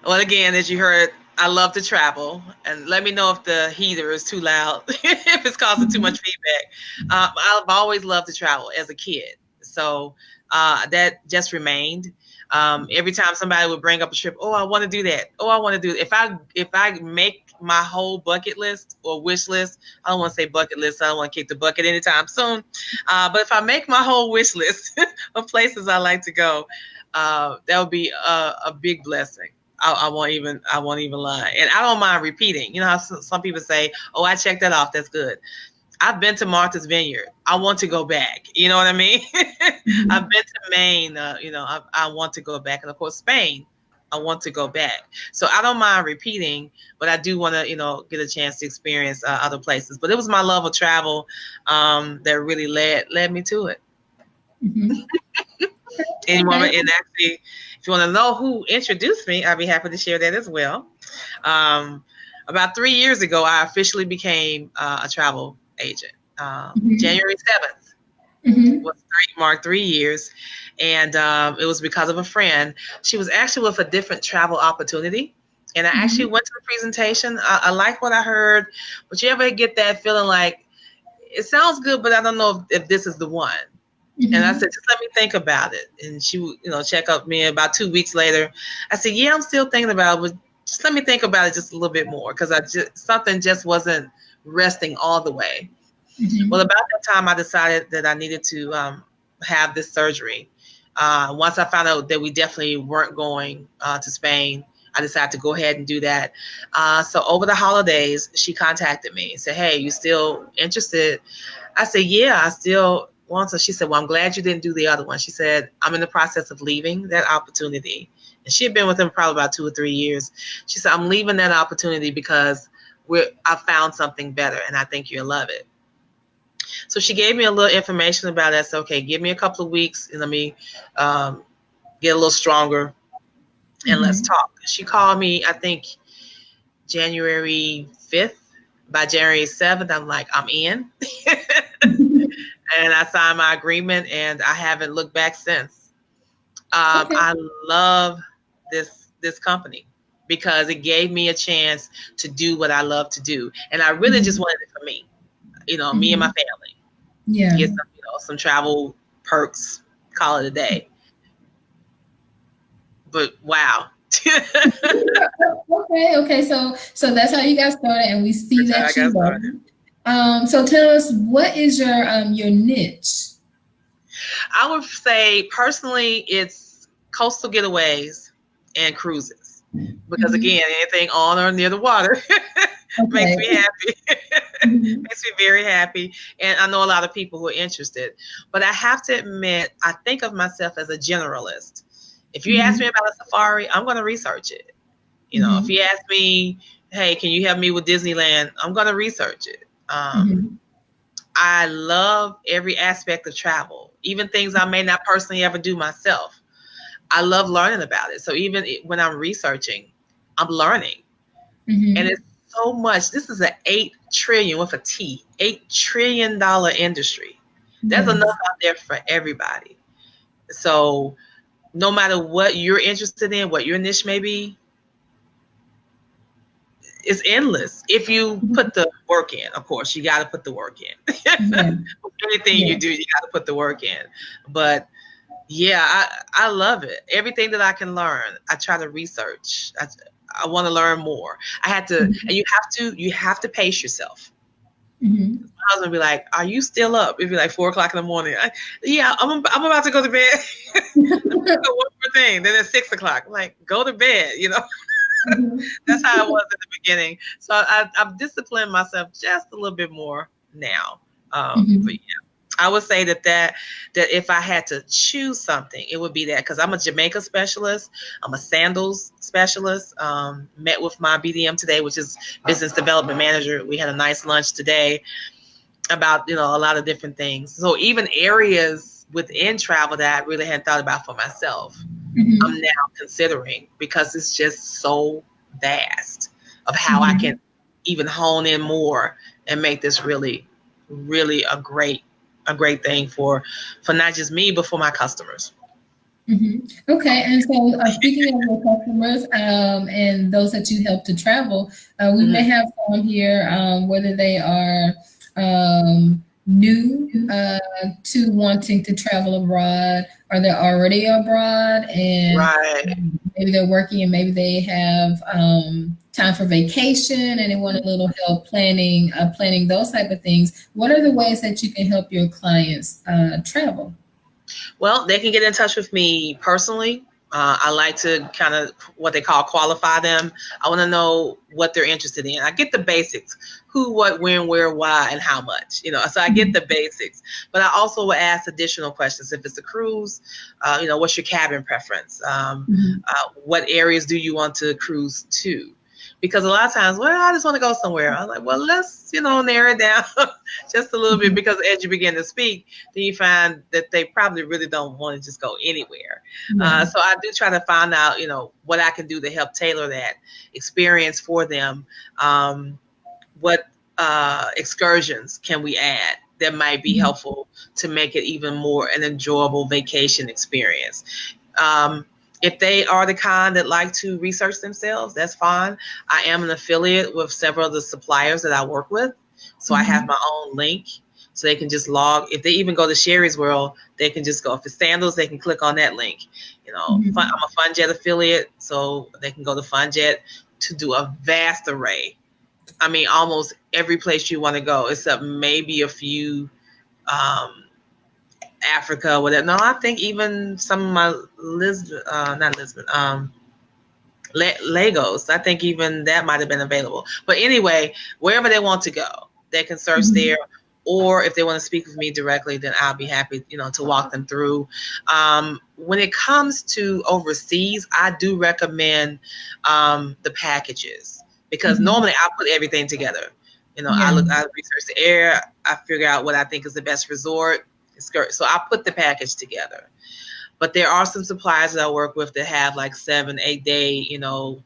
Well, again, as you heard, I love to travel, and let me know if the heater is too loud, if it's causing too much feedback. I've always loved to travel as a kid, so that just remained. Every time somebody would bring up a trip, oh, I want to do that. Oh, I want to do it. If I make my whole bucket list or wish list, I don't want to say bucket list. I don't want to kick the bucket anytime soon. But if I make my whole wish list of places I like to go, that would be a big blessing. I won't even lie, and I don't mind repeating. You know how some people say, "Oh, I checked that off. That's good." I've been to Martha's Vineyard. I want to go back. You know what I mean? I've been to Maine. I want to go back, and of course Spain. I want to go back. So I don't mind repeating, but I do want to get a chance to experience other places. But it was my love of travel that really led me to it. Mm-hmm. And actually, if you want to know who introduced me, I'd be happy to share that as well. About 3 years ago, I officially became a travel agent. January 7th marked 3 years, and it was because of a friend. She was actually with a different travel opportunity, and I actually went to the presentation. I like what I heard, but you ever get that feeling like it sounds good, but I don't know if this is the one. And I said, just let me think about it. And she, check up me about 2 weeks later. I said, yeah, I'm still thinking about it, but just let me think about it just a little bit more, because something just wasn't resting all the way. Well, about that time, I decided that I needed to have this surgery. Once I found out that we definitely weren't going to Spain, I decided to go ahead and do that. So over the holidays, she contacted me and said, "Hey, you still interested?" I said, "Yeah, I still want to." She said, "Well, I'm glad you didn't do the other one." She said, "I'm in the process of leaving that opportunity." And she had been with them probably about 2 or 3 years. She said, "I'm leaving that opportunity because I found something better, and I think you'll love it." So she gave me a little information about it. I said, "Okay, give me a couple of weeks and let me get a little stronger and let's talk." She called me, I think, January 5th. By January 7th, I'm like, I'm in. And I signed my agreement, and I haven't looked back since. I love this company because it gave me a chance to do what I love to do. And I really just wanted it for me, me and my family. Yeah. Get some travel perks, call it a day. But wow. Okay. So that's how you got started, and we see That's that how I you got love started. it. So tell us, what is your niche? I would say personally, it's coastal getaways and cruises. Because again, anything on or near the water makes me happy. Makes me very happy. And I know a lot of people who are interested. But I have to admit, I think of myself as a generalist. If you ask me about a safari, I'm going to research it. If you ask me, hey, can you help me with Disneyland? I'm going to research it. I love every aspect of travel, even things I may not personally ever do myself. I love learning about it. So even when I'm researching, I'm learning. And it's so much. This is an $8 trillion with a T, $8 trillion industry. There's enough out there for everybody. So no matter what you're interested in, what your niche may be, it's endless. If you put the work in, of course, you got to put the work in. Anything you do, you got to put the work in. But yeah, I love it. Everything that I can learn, I try to research. I want to learn more. I had to, and you have to pace yourself. My husband be like, "Are you still up?" It'd be like 4 o'clock in the morning. Yeah, I'm about to go to bed. One more thing. Then it's 6 o'clock. I'm like, go to bed. That's how I was at the beginning. So I've disciplined myself just a little bit more now. But yeah, I would say that if I had to choose something, it would be that, because I'm a Jamaica specialist. I'm a sandals specialist. Met with my BDM today, which is business development manager. We had a nice lunch today about, a lot of different things. So even areas within travel that I really hadn't thought about for myself, I'm now considering, because it's just so vast of how I can even hone in more and make this really, really a great thing for not just me, but for my customers. Okay, and so speaking of your customers and those that you help to travel, we may have some here, whether they are new to wanting to travel abroad, or they're already abroad, and maybe they're working, and maybe they have time for vacation, and they want a little help planning those type of things. What are the ways that you can help your clients travel? Well, they can get in touch with me personally. I like to kind of what they call qualify them. I want to know what they're interested in. I get the basics: who, what, when, where, why, and how much. So I get the basics, but I also will ask additional questions. If it's a cruise, what's your cabin preference? What areas do you want to cruise to? Because a lot of times, well, I just want to go somewhere. I'm like, well, let's, narrow it down just a little bit, because as you begin to speak, then you find that they probably really don't want to just go anywhere. So I do try to find out, what I can do to help tailor that experience for them. What excursions can we add that might be helpful to make it even more an enjoyable vacation experience? If they are the kind that like to research themselves, that's fine. I am an affiliate with several of the suppliers that I work with. So I have my own link, so they can just log. If they even go to Cherie's World, they can just go. If it's sandals, they can click on that link. I'm a FunJet affiliate, so they can go to FunJet to do a vast array. I mean, almost every place you want to go, except maybe a few Africa, whatever. No, I think even some of my Legos. I think even that might have been available. But anyway, wherever they want to go, they can search there. Or if they want to speak with me directly, then I'll be happy, to walk them through. When it comes to overseas, I do recommend the packages because normally I put everything together. I research the area, I figure out what I think is the best resort. So I put the package together. But there are some suppliers that I work with that have like 7-8 day, to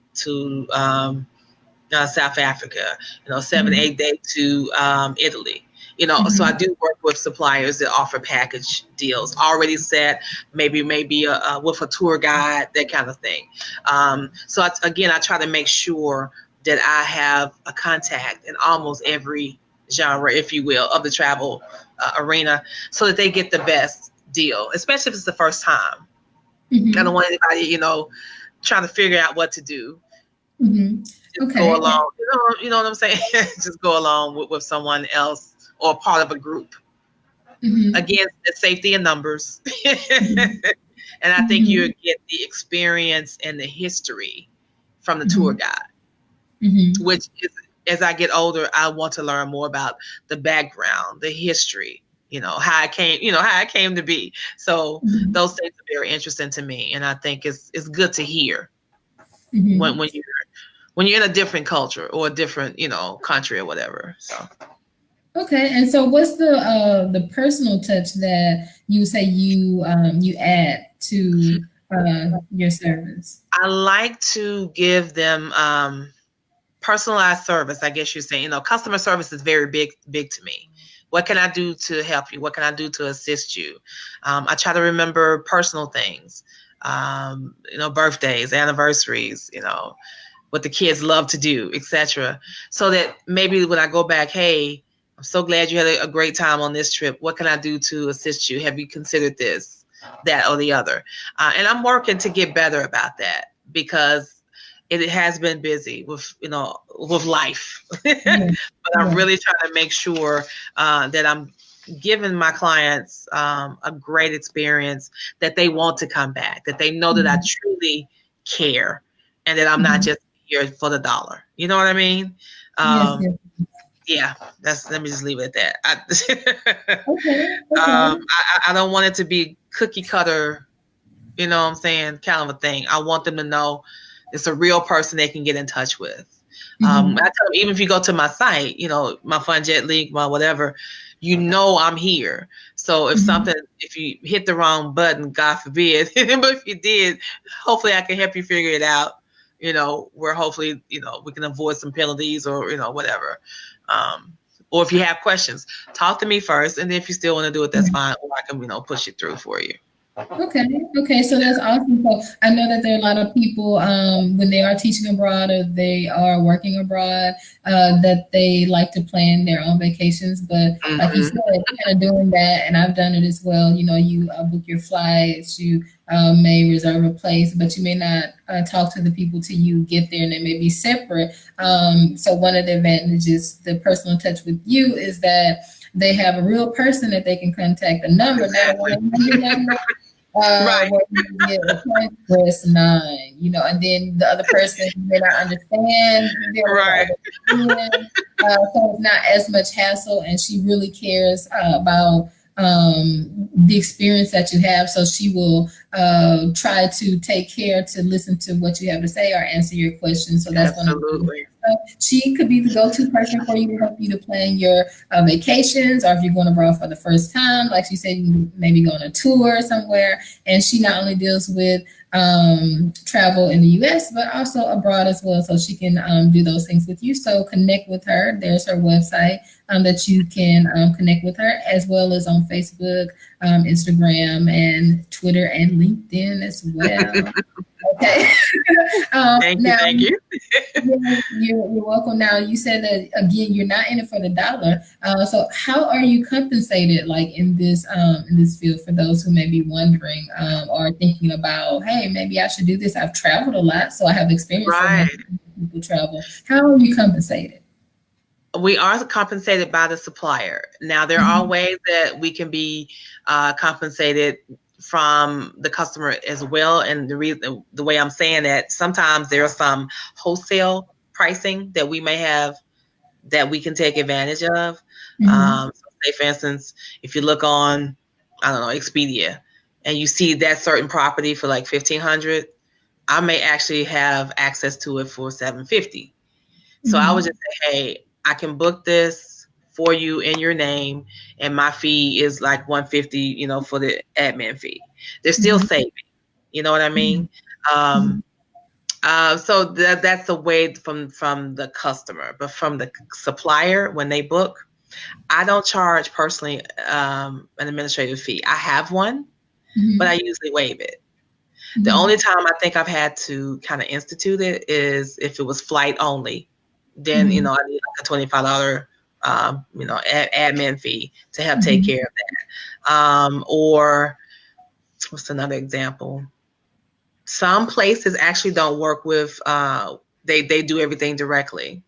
South Africa, 7-8 day to Italy. So I do work with suppliers that offer package deals already set, maybe with a tour guide, that kind of thing. So I try to make sure that I have a contact in almost every genre, if you will, of the travel arena, so that they get the best deal, especially if it's the first time. I don't want anybody, trying to figure out what to do. Just go along, you know what I'm saying? Just go along with someone else or part of a group. Again, it's safety in numbers. And I think you get the experience and the history from the tour guide, which is, as I get older, I want to learn more about the background, the history, how I came to be. So those things are very interesting to me. And I think it's good to hear when you're in a different culture or a different, country or whatever. So. Okay, and so what's the personal touch that you say you add to your service? I like to give them personalized service. I guess you're saying, customer service is very big to me. What can I do to help you? What can I do to assist you? I try to remember personal things, birthdays, anniversaries, what the kids love to do, etc. So that maybe when I go back, hey, I'm so glad you had a great time on this trip. What can I do to assist you? Have you considered this, that, or the other? And I'm working to get better about that because it has been busy with life. But I'm really trying to make sure that I'm giving my clients a great experience, that they want to come back, that they know that I truly care, and that I'm not just here for the dollar. You know what I mean? Yeah, let me just leave it at that. I don't want it to be cookie cutter, you know what I'm saying, kind of a thing. I want them to know it's a real person they can get in touch with. I tell them, even if you go to my site, my FunJet link, my whatever, I'm here. So if you hit the wrong button, God forbid, but if you did, hopefully I can help you figure it out, where hopefully, we can avoid some penalties or, whatever. Or if you have questions, talk to me first. And if you still want to do it, that's fine. Or I can, push it through for you. Okay, so that's awesome. So I know that there are a lot of people when they are teaching abroad or they are working abroad that they like to plan their own vacations. But like you said, kind of doing that, and I've done it as well. You book your flights, you may reserve a place, but you may not talk to the people till you get there, and they may be separate. So one of the advantages, the personal touch with you, is that they have a real person that they can contact, a number, not a number. Right. Where you get a point, press 9, and then the other person may not understand. Right. So it's not as much hassle, and she really cares about the experience that you have. So she will try to take care to listen to what you have to say or answer your questions. So that's absolutely. She could be the go-to person for you to help you to plan your vacations, or if you're going abroad for the first time, like she said, you maybe go on a tour somewhere. And she not only deals with travel in the U.S., but also abroad as well. So she can do those things with you. So connect with her. There's her website that you can connect with her, as well as on Facebook, Instagram, and Twitter, and LinkedIn as well. Okay. Thank you. You're welcome. Now, you said that again, you're not in it for the dollar. So how are you compensated, like in this field, for those who may be wondering or thinking about, hey, maybe I should do this. I've traveled a lot, so I have experience. Right. People travel. How are you compensated? We are compensated by the supplier. Now, there are ways that we can be compensated from the customer as well. And the way I'm saying that, sometimes there's some wholesale pricing that we may have that we can take advantage of. So say, for instance, if you look on, I don't know, Expedia, and you see that certain property for like $1,500, I may actually have access to it for $750. So I would just say, hey, I can book this for you in your name, and my fee is like $150, for the admin fee. They're still saving. You know what I mean? So that's the way from the customer, but from the supplier, when they book, I don't charge personally an administrative fee. I have one, but I usually waive it. The only time I think I've had to kind of institute it is if it was flight only. Then, I need like a $25, admin fee to help take care of that. Or what's another example? Some places actually don't work with, they do everything directly.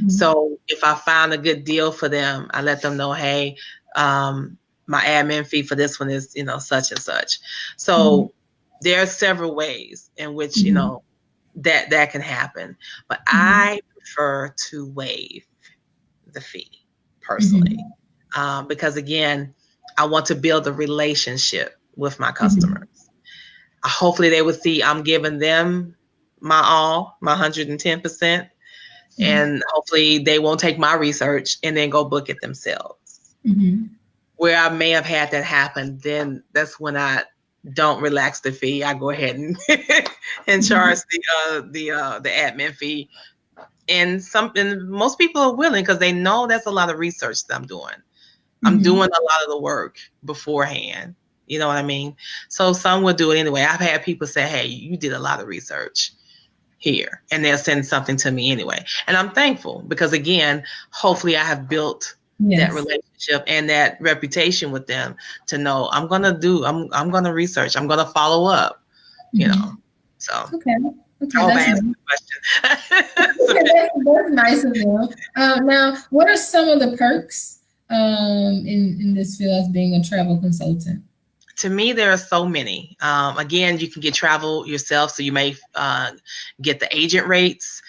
So if I find a good deal for them, I let them know, hey, my admin fee for this one is, such and such. So there are several ways in which, that can happen. But I prefer to waive the fee personally, because again, I want to build a relationship with my customers. Hopefully they will see I'm giving them my all, my 110%, and hopefully they won't take my research and then go book it themselves. Where I may have had that happen, then that's when I don't relax the fee. I go ahead and and charge the admin fee. And most people are willing because they know that's a lot of research that I'm doing. I'm doing a lot of the work beforehand. You know what I mean? So some will do it anyway. I've had people say, hey, you did a lot of research here, and they'll send something to me anyway. And I'm thankful because, again, hopefully I have built that relationship and that reputation with them to know I'm going to research. I'm going to follow up, so. Okay. I hope I answered the question. That's nice of you. Now, what are some of the perks in this field as being a travel consultant? To me, there are so many. Again, you can get travel yourself, so you may get the agent rates.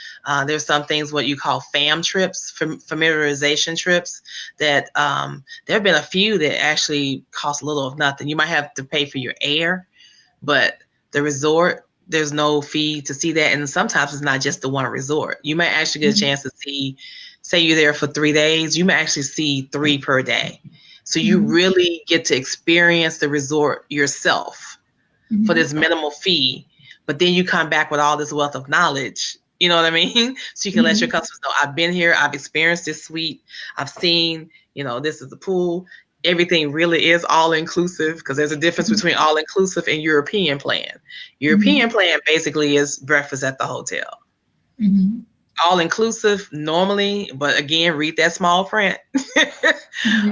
There's some things what you call FAM trips, familiarization trips, that there have been a few that actually cost little of nothing. You might have to pay for your air, but the resort, there's no fee to see that. And sometimes it's not just the one resort. You may actually get a chance to see, say you're there for 3 days, you may actually see 3 per day. So you really get to experience the resort yourself for this minimal fee. But then you come back with all this wealth of knowledge. You know what I mean? So you can let your customers know, I've been here, I've experienced this suite, I've seen, this is the pool. Everything really is all inclusive, because there's a difference between all inclusive and European plan. European plan basically is breakfast at the hotel. All inclusive normally, but again, read that small print.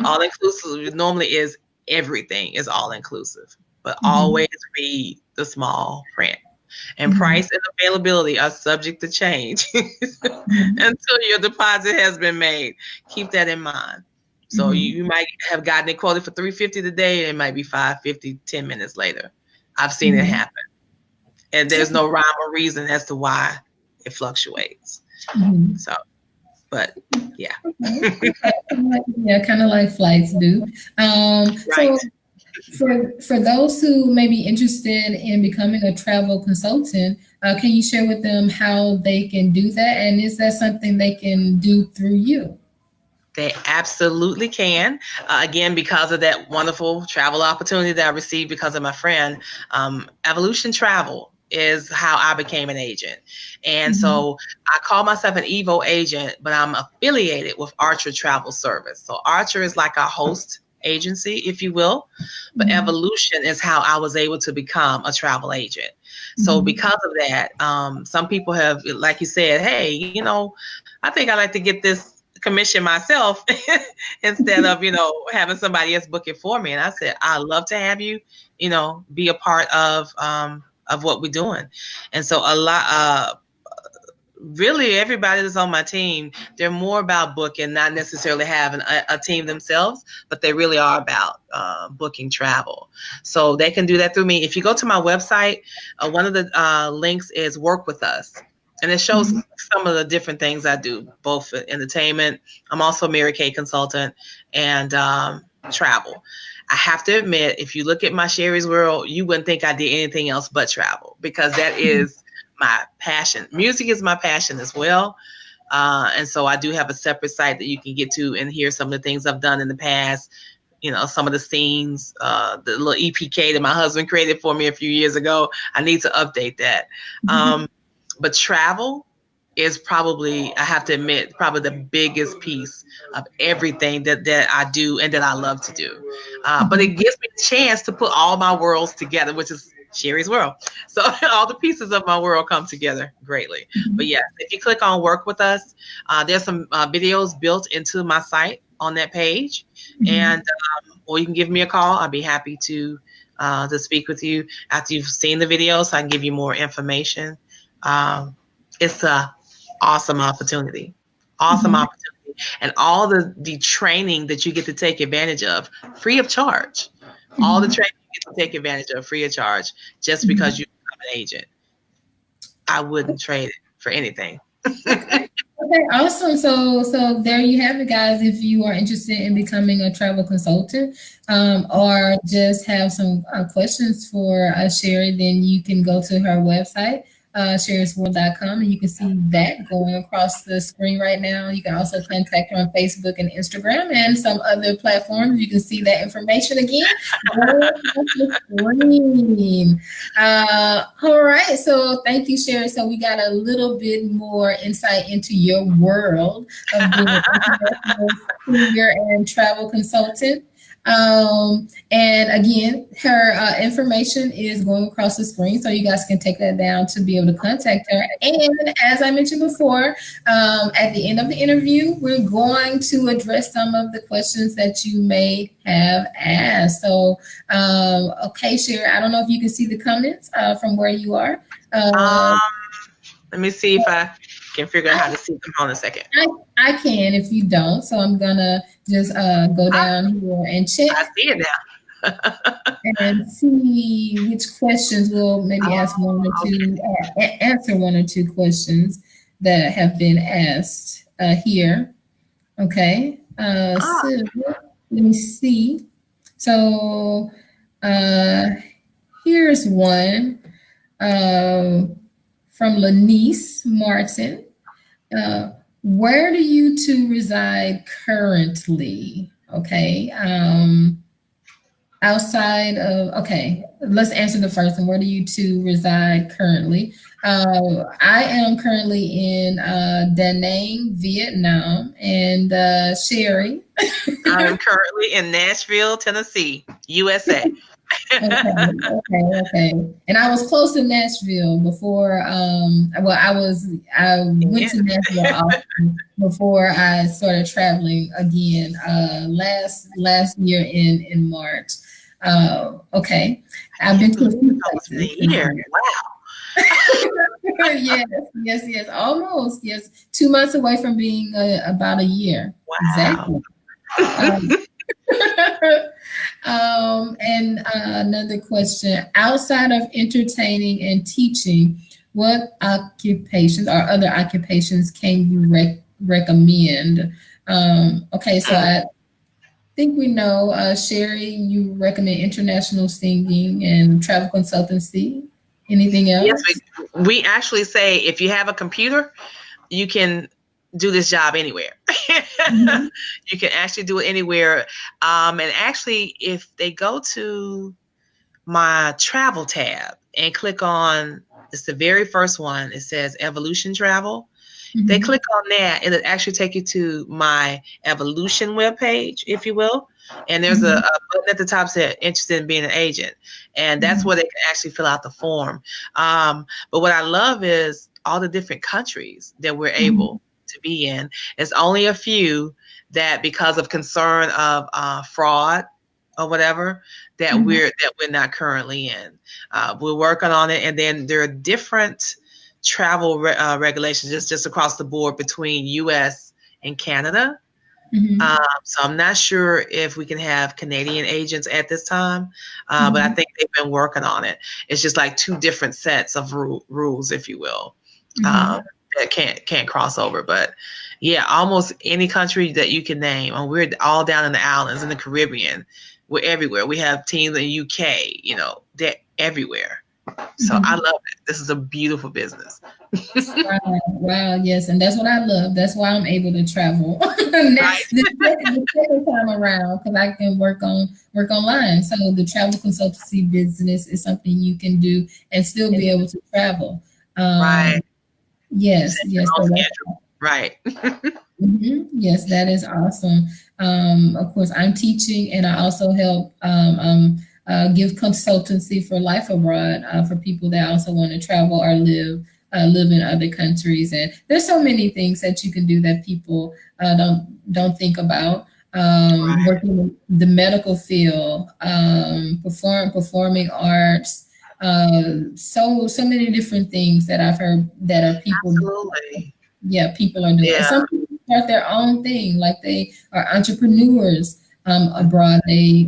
All inclusive normally is everything is all inclusive, but always read the small print. And price and availability are subject to change until your deposit has been made. Keep that in mind. So you might have gotten it quoted for $350 today, and it might be $550 10 minutes later. I've seen it happen. And there's no rhyme or reason as to why it fluctuates. So, but yeah. Kind of like flights do. Right. So for those who may be interested in becoming a travel consultant, can you share with them how they can do that? And is that something they can do through you? They absolutely can. Again, because of that wonderful travel opportunity that I received because of my friend, Evolution Travel is how I became an agent. And so I call myself an Evo agent, but I'm affiliated with Archer Travel Service. So Archer is like a host agency, if you will, but Evolution is how I was able to become a travel agent. So because of that, some people have, like you said, hey, I think I like to get this commission myself instead of, having somebody else book it for me. And I said, I'd love to have you, be a part of what we're doing. And so really everybody that's on my team, they're more about booking, not necessarily having a team themselves, but they really are about booking travel. So they can do that through me. If you go to my website, one of the links is Work With Us. And it shows some of the different things I do, both entertainment. I'm also a Mary Kay consultant and travel. I have to admit, if you look at my Cherie's World, you wouldn't think I did anything else but travel, because that is my passion. Music is my passion as well. And so I do have a separate site that you can get to and hear some of the things I've done in the past. You know, some of the scenes, the little EPK that my husband created for me a few years ago. I need to update that. But travel is probably, I have to admit, probably the biggest piece of everything that I do and that I love to do. But it gives me a chance to put all my worlds together, which is Cherie's World. So all the pieces of my world come together greatly. But yes, if you click on Work With Us, there's some videos built into my site on that page. And or you can give me a call. I'd be happy to speak with you after you've seen the video, so I can give you more information. It's a awesome opportunity. Opportunity. And all the training that you get to take advantage of free of charge. All the training you get to take advantage of free of charge just because you become an agent. I wouldn't trade it for anything. Okay, awesome. So there you have it, guys. If you are interested in becoming a travel consultant, or just have some questions for Cherie, then you can go to her website, cheriesworld.com, and you can see that going across the screen right now. You can also contact her on Facebook and Instagram and some other platforms. You can see that information again. All right, so thank you, Cherie. So we got a little bit more insight into your world of being an international career and travel consultant. And again, her information is going across the screen, so you guys can take that down to be able to contact her. And as I mentioned before, at the end of the interview, we're going to address some of the questions that you may have asked. So, okay, Cherie, I don't know if you can see the comments from where you are. Let me see if I can figure out how to see them. Hold on a second. I can if you don't. So I'm gonna just go down here and check. I see it now. And see which questions we'll maybe ask one or two, answer one or two questions that have been asked here. Okay. So let me see. So here's one from Lanice Martin. Where do you two reside currently? Okay. Outside of, okay, let's answer the first one. Where do you two reside currently? I am currently in Da Nang, Vietnam, and Cherie. I'm currently in Nashville, Tennessee, USA. Okay. And I was close to Nashville before. Well, I went to Nashville often before I started traveling again last year in March. Okay, I've been to a few places. Wow. Yes, almost. Yes, 2 months away from being about a year. Wow. Exactly. And another question: outside of entertaining and teaching, what occupations or other occupations can you recommend? Okay, so I think we know, Cherie, you recommend international singing and travel consultancy. Anything else? Yes, we actually say if you have a computer, you can do this job anywhere. You can actually do it anywhere. And actually, if they go to my travel tab and click on, it's the very first one, it says Evolution Travel. They click on that, it'll actually take you to my Evolution webpage, if you will. And there's a button at the top that says interested in being an agent. And that's where they can actually fill out the form. But what I love is all the different countries that we're able to be in. It's only a few that, because of concern of fraud or whatever, that we're not currently in. We're working on it. And then there are different travel regulations just across the board between U.S. and Canada. So I'm not sure if we can have Canadian agents at this time, but I think they've been working on it. It's just like two different sets of rules, if you will, that can't cross over. But yeah, almost any country that you can name, and we're all down in the islands, in the Caribbean, we're everywhere. We have teams in the UK, you know, they're everywhere. So I love it. This is a beautiful business. Wow, yes, and that's what I love. That's why I'm able to travel the second time around, because I can work online. So the travel consultancy business is something you can do and still be able to travel. Yes. So right. Yes, that is awesome. Of course, I'm teaching, and I also help give consultancy for life abroad for people that also want to travel or live in other countries. And there's so many things that you can do that people don't think about. Working in the medical field, performing arts, so many different things that I've heard that are people. Absolutely. Yeah, people are doing. Yeah. And some people start their own thing, like they are entrepreneurs abroad. They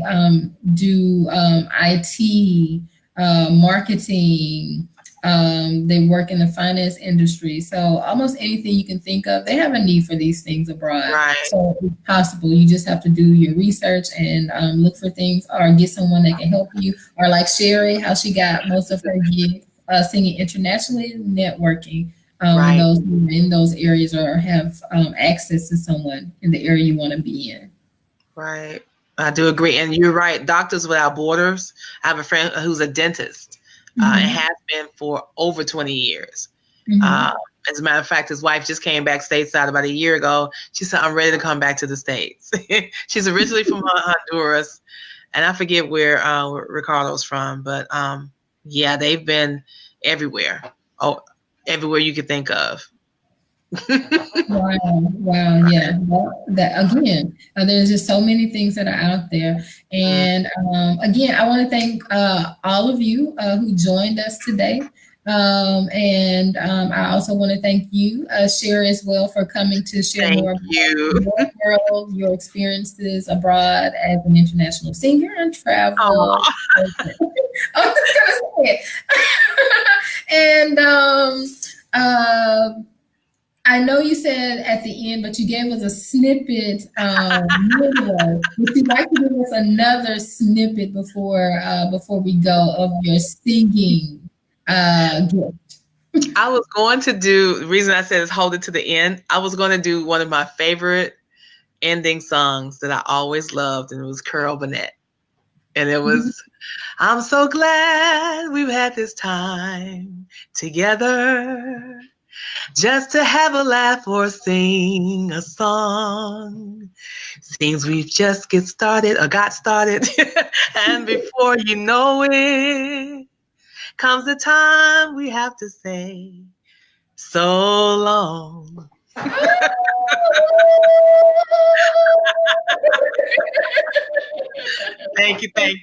do IT, marketing. They work in the finance industry. So almost anything you can think of, they have a need for these things abroad. Right. So it's possible. You just have to do your research and look for things, or get someone that can help you. Or like Cherie, how she got most of her gigs singing internationally, networking. In those areas, or have access to someone in the area you want to be in. Right. I do agree. And you're right. Doctors Without Borders. I have a friend who's a dentist and has been for over 20 years. As a matter of fact, his wife just came back stateside about a year ago. She said, I'm ready to come back to the States. She's originally from Honduras, and I forget where Ricardo's from. But yeah, they've been everywhere. Everywhere you could think of. Wow, yeah. That again, there's just so many things that are out there. And again, I want to thank all of you who joined us today. And I also want to thank you, Cherie, as well, for coming to share more about your world, your experiences abroad as an international singer and travel. I'm just gonna say it. And I know you said at the end, but you gave us a snippet. Would you like to give us another snippet before we go of your singing gift? I was going to do, the reason I said is hold it to the end. I was going to do one of my favorite ending songs that I always loved, and it was Carol Burnett. And it was, I'm so glad we've had this time together, just to have a laugh or sing a song. Seems we've just got started. And before you know it, comes the time we have to say so long. Thank you. I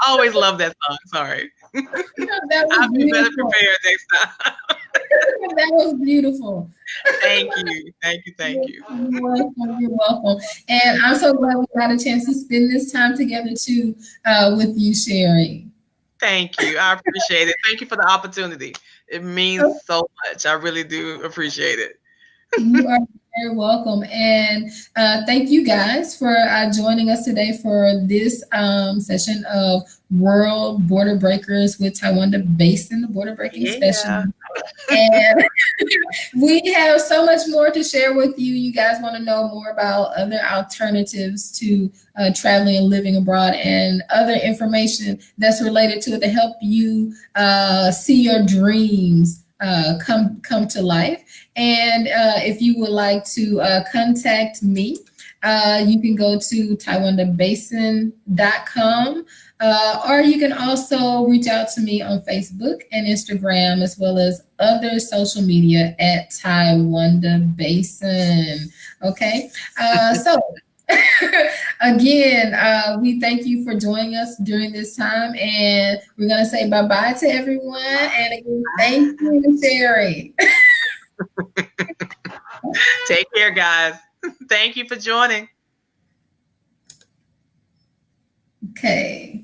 always love that song. Sorry. I'll be better prepared next time. That was beautiful. Thank you. You're welcome. And I'm so glad we got a chance to spend this time together too with you, Cherie. Thank you. I appreciate it. Thank you for the opportunity. It means so much. I really do appreciate it. You are very welcome. And thank you guys for joining us today for this session of World Border Breakers with Taiwanda Bason, the border breaking specialist. And we have so much more to share with you. You guys want to know more about other alternatives to traveling and living abroad, and other information that's related to it to help you see your dreams come to life. And if you would like to contact me, you can go to taiwandabason.com, or you can also reach out to me on Facebook and Instagram, as well as other social media at Taiwanda Bason. Okay, so Again, we thank you for joining us during this time, and we're going to say bye-bye to everyone. And again, thank you, Cherie. Take care, guys. Thank you for joining. Okay.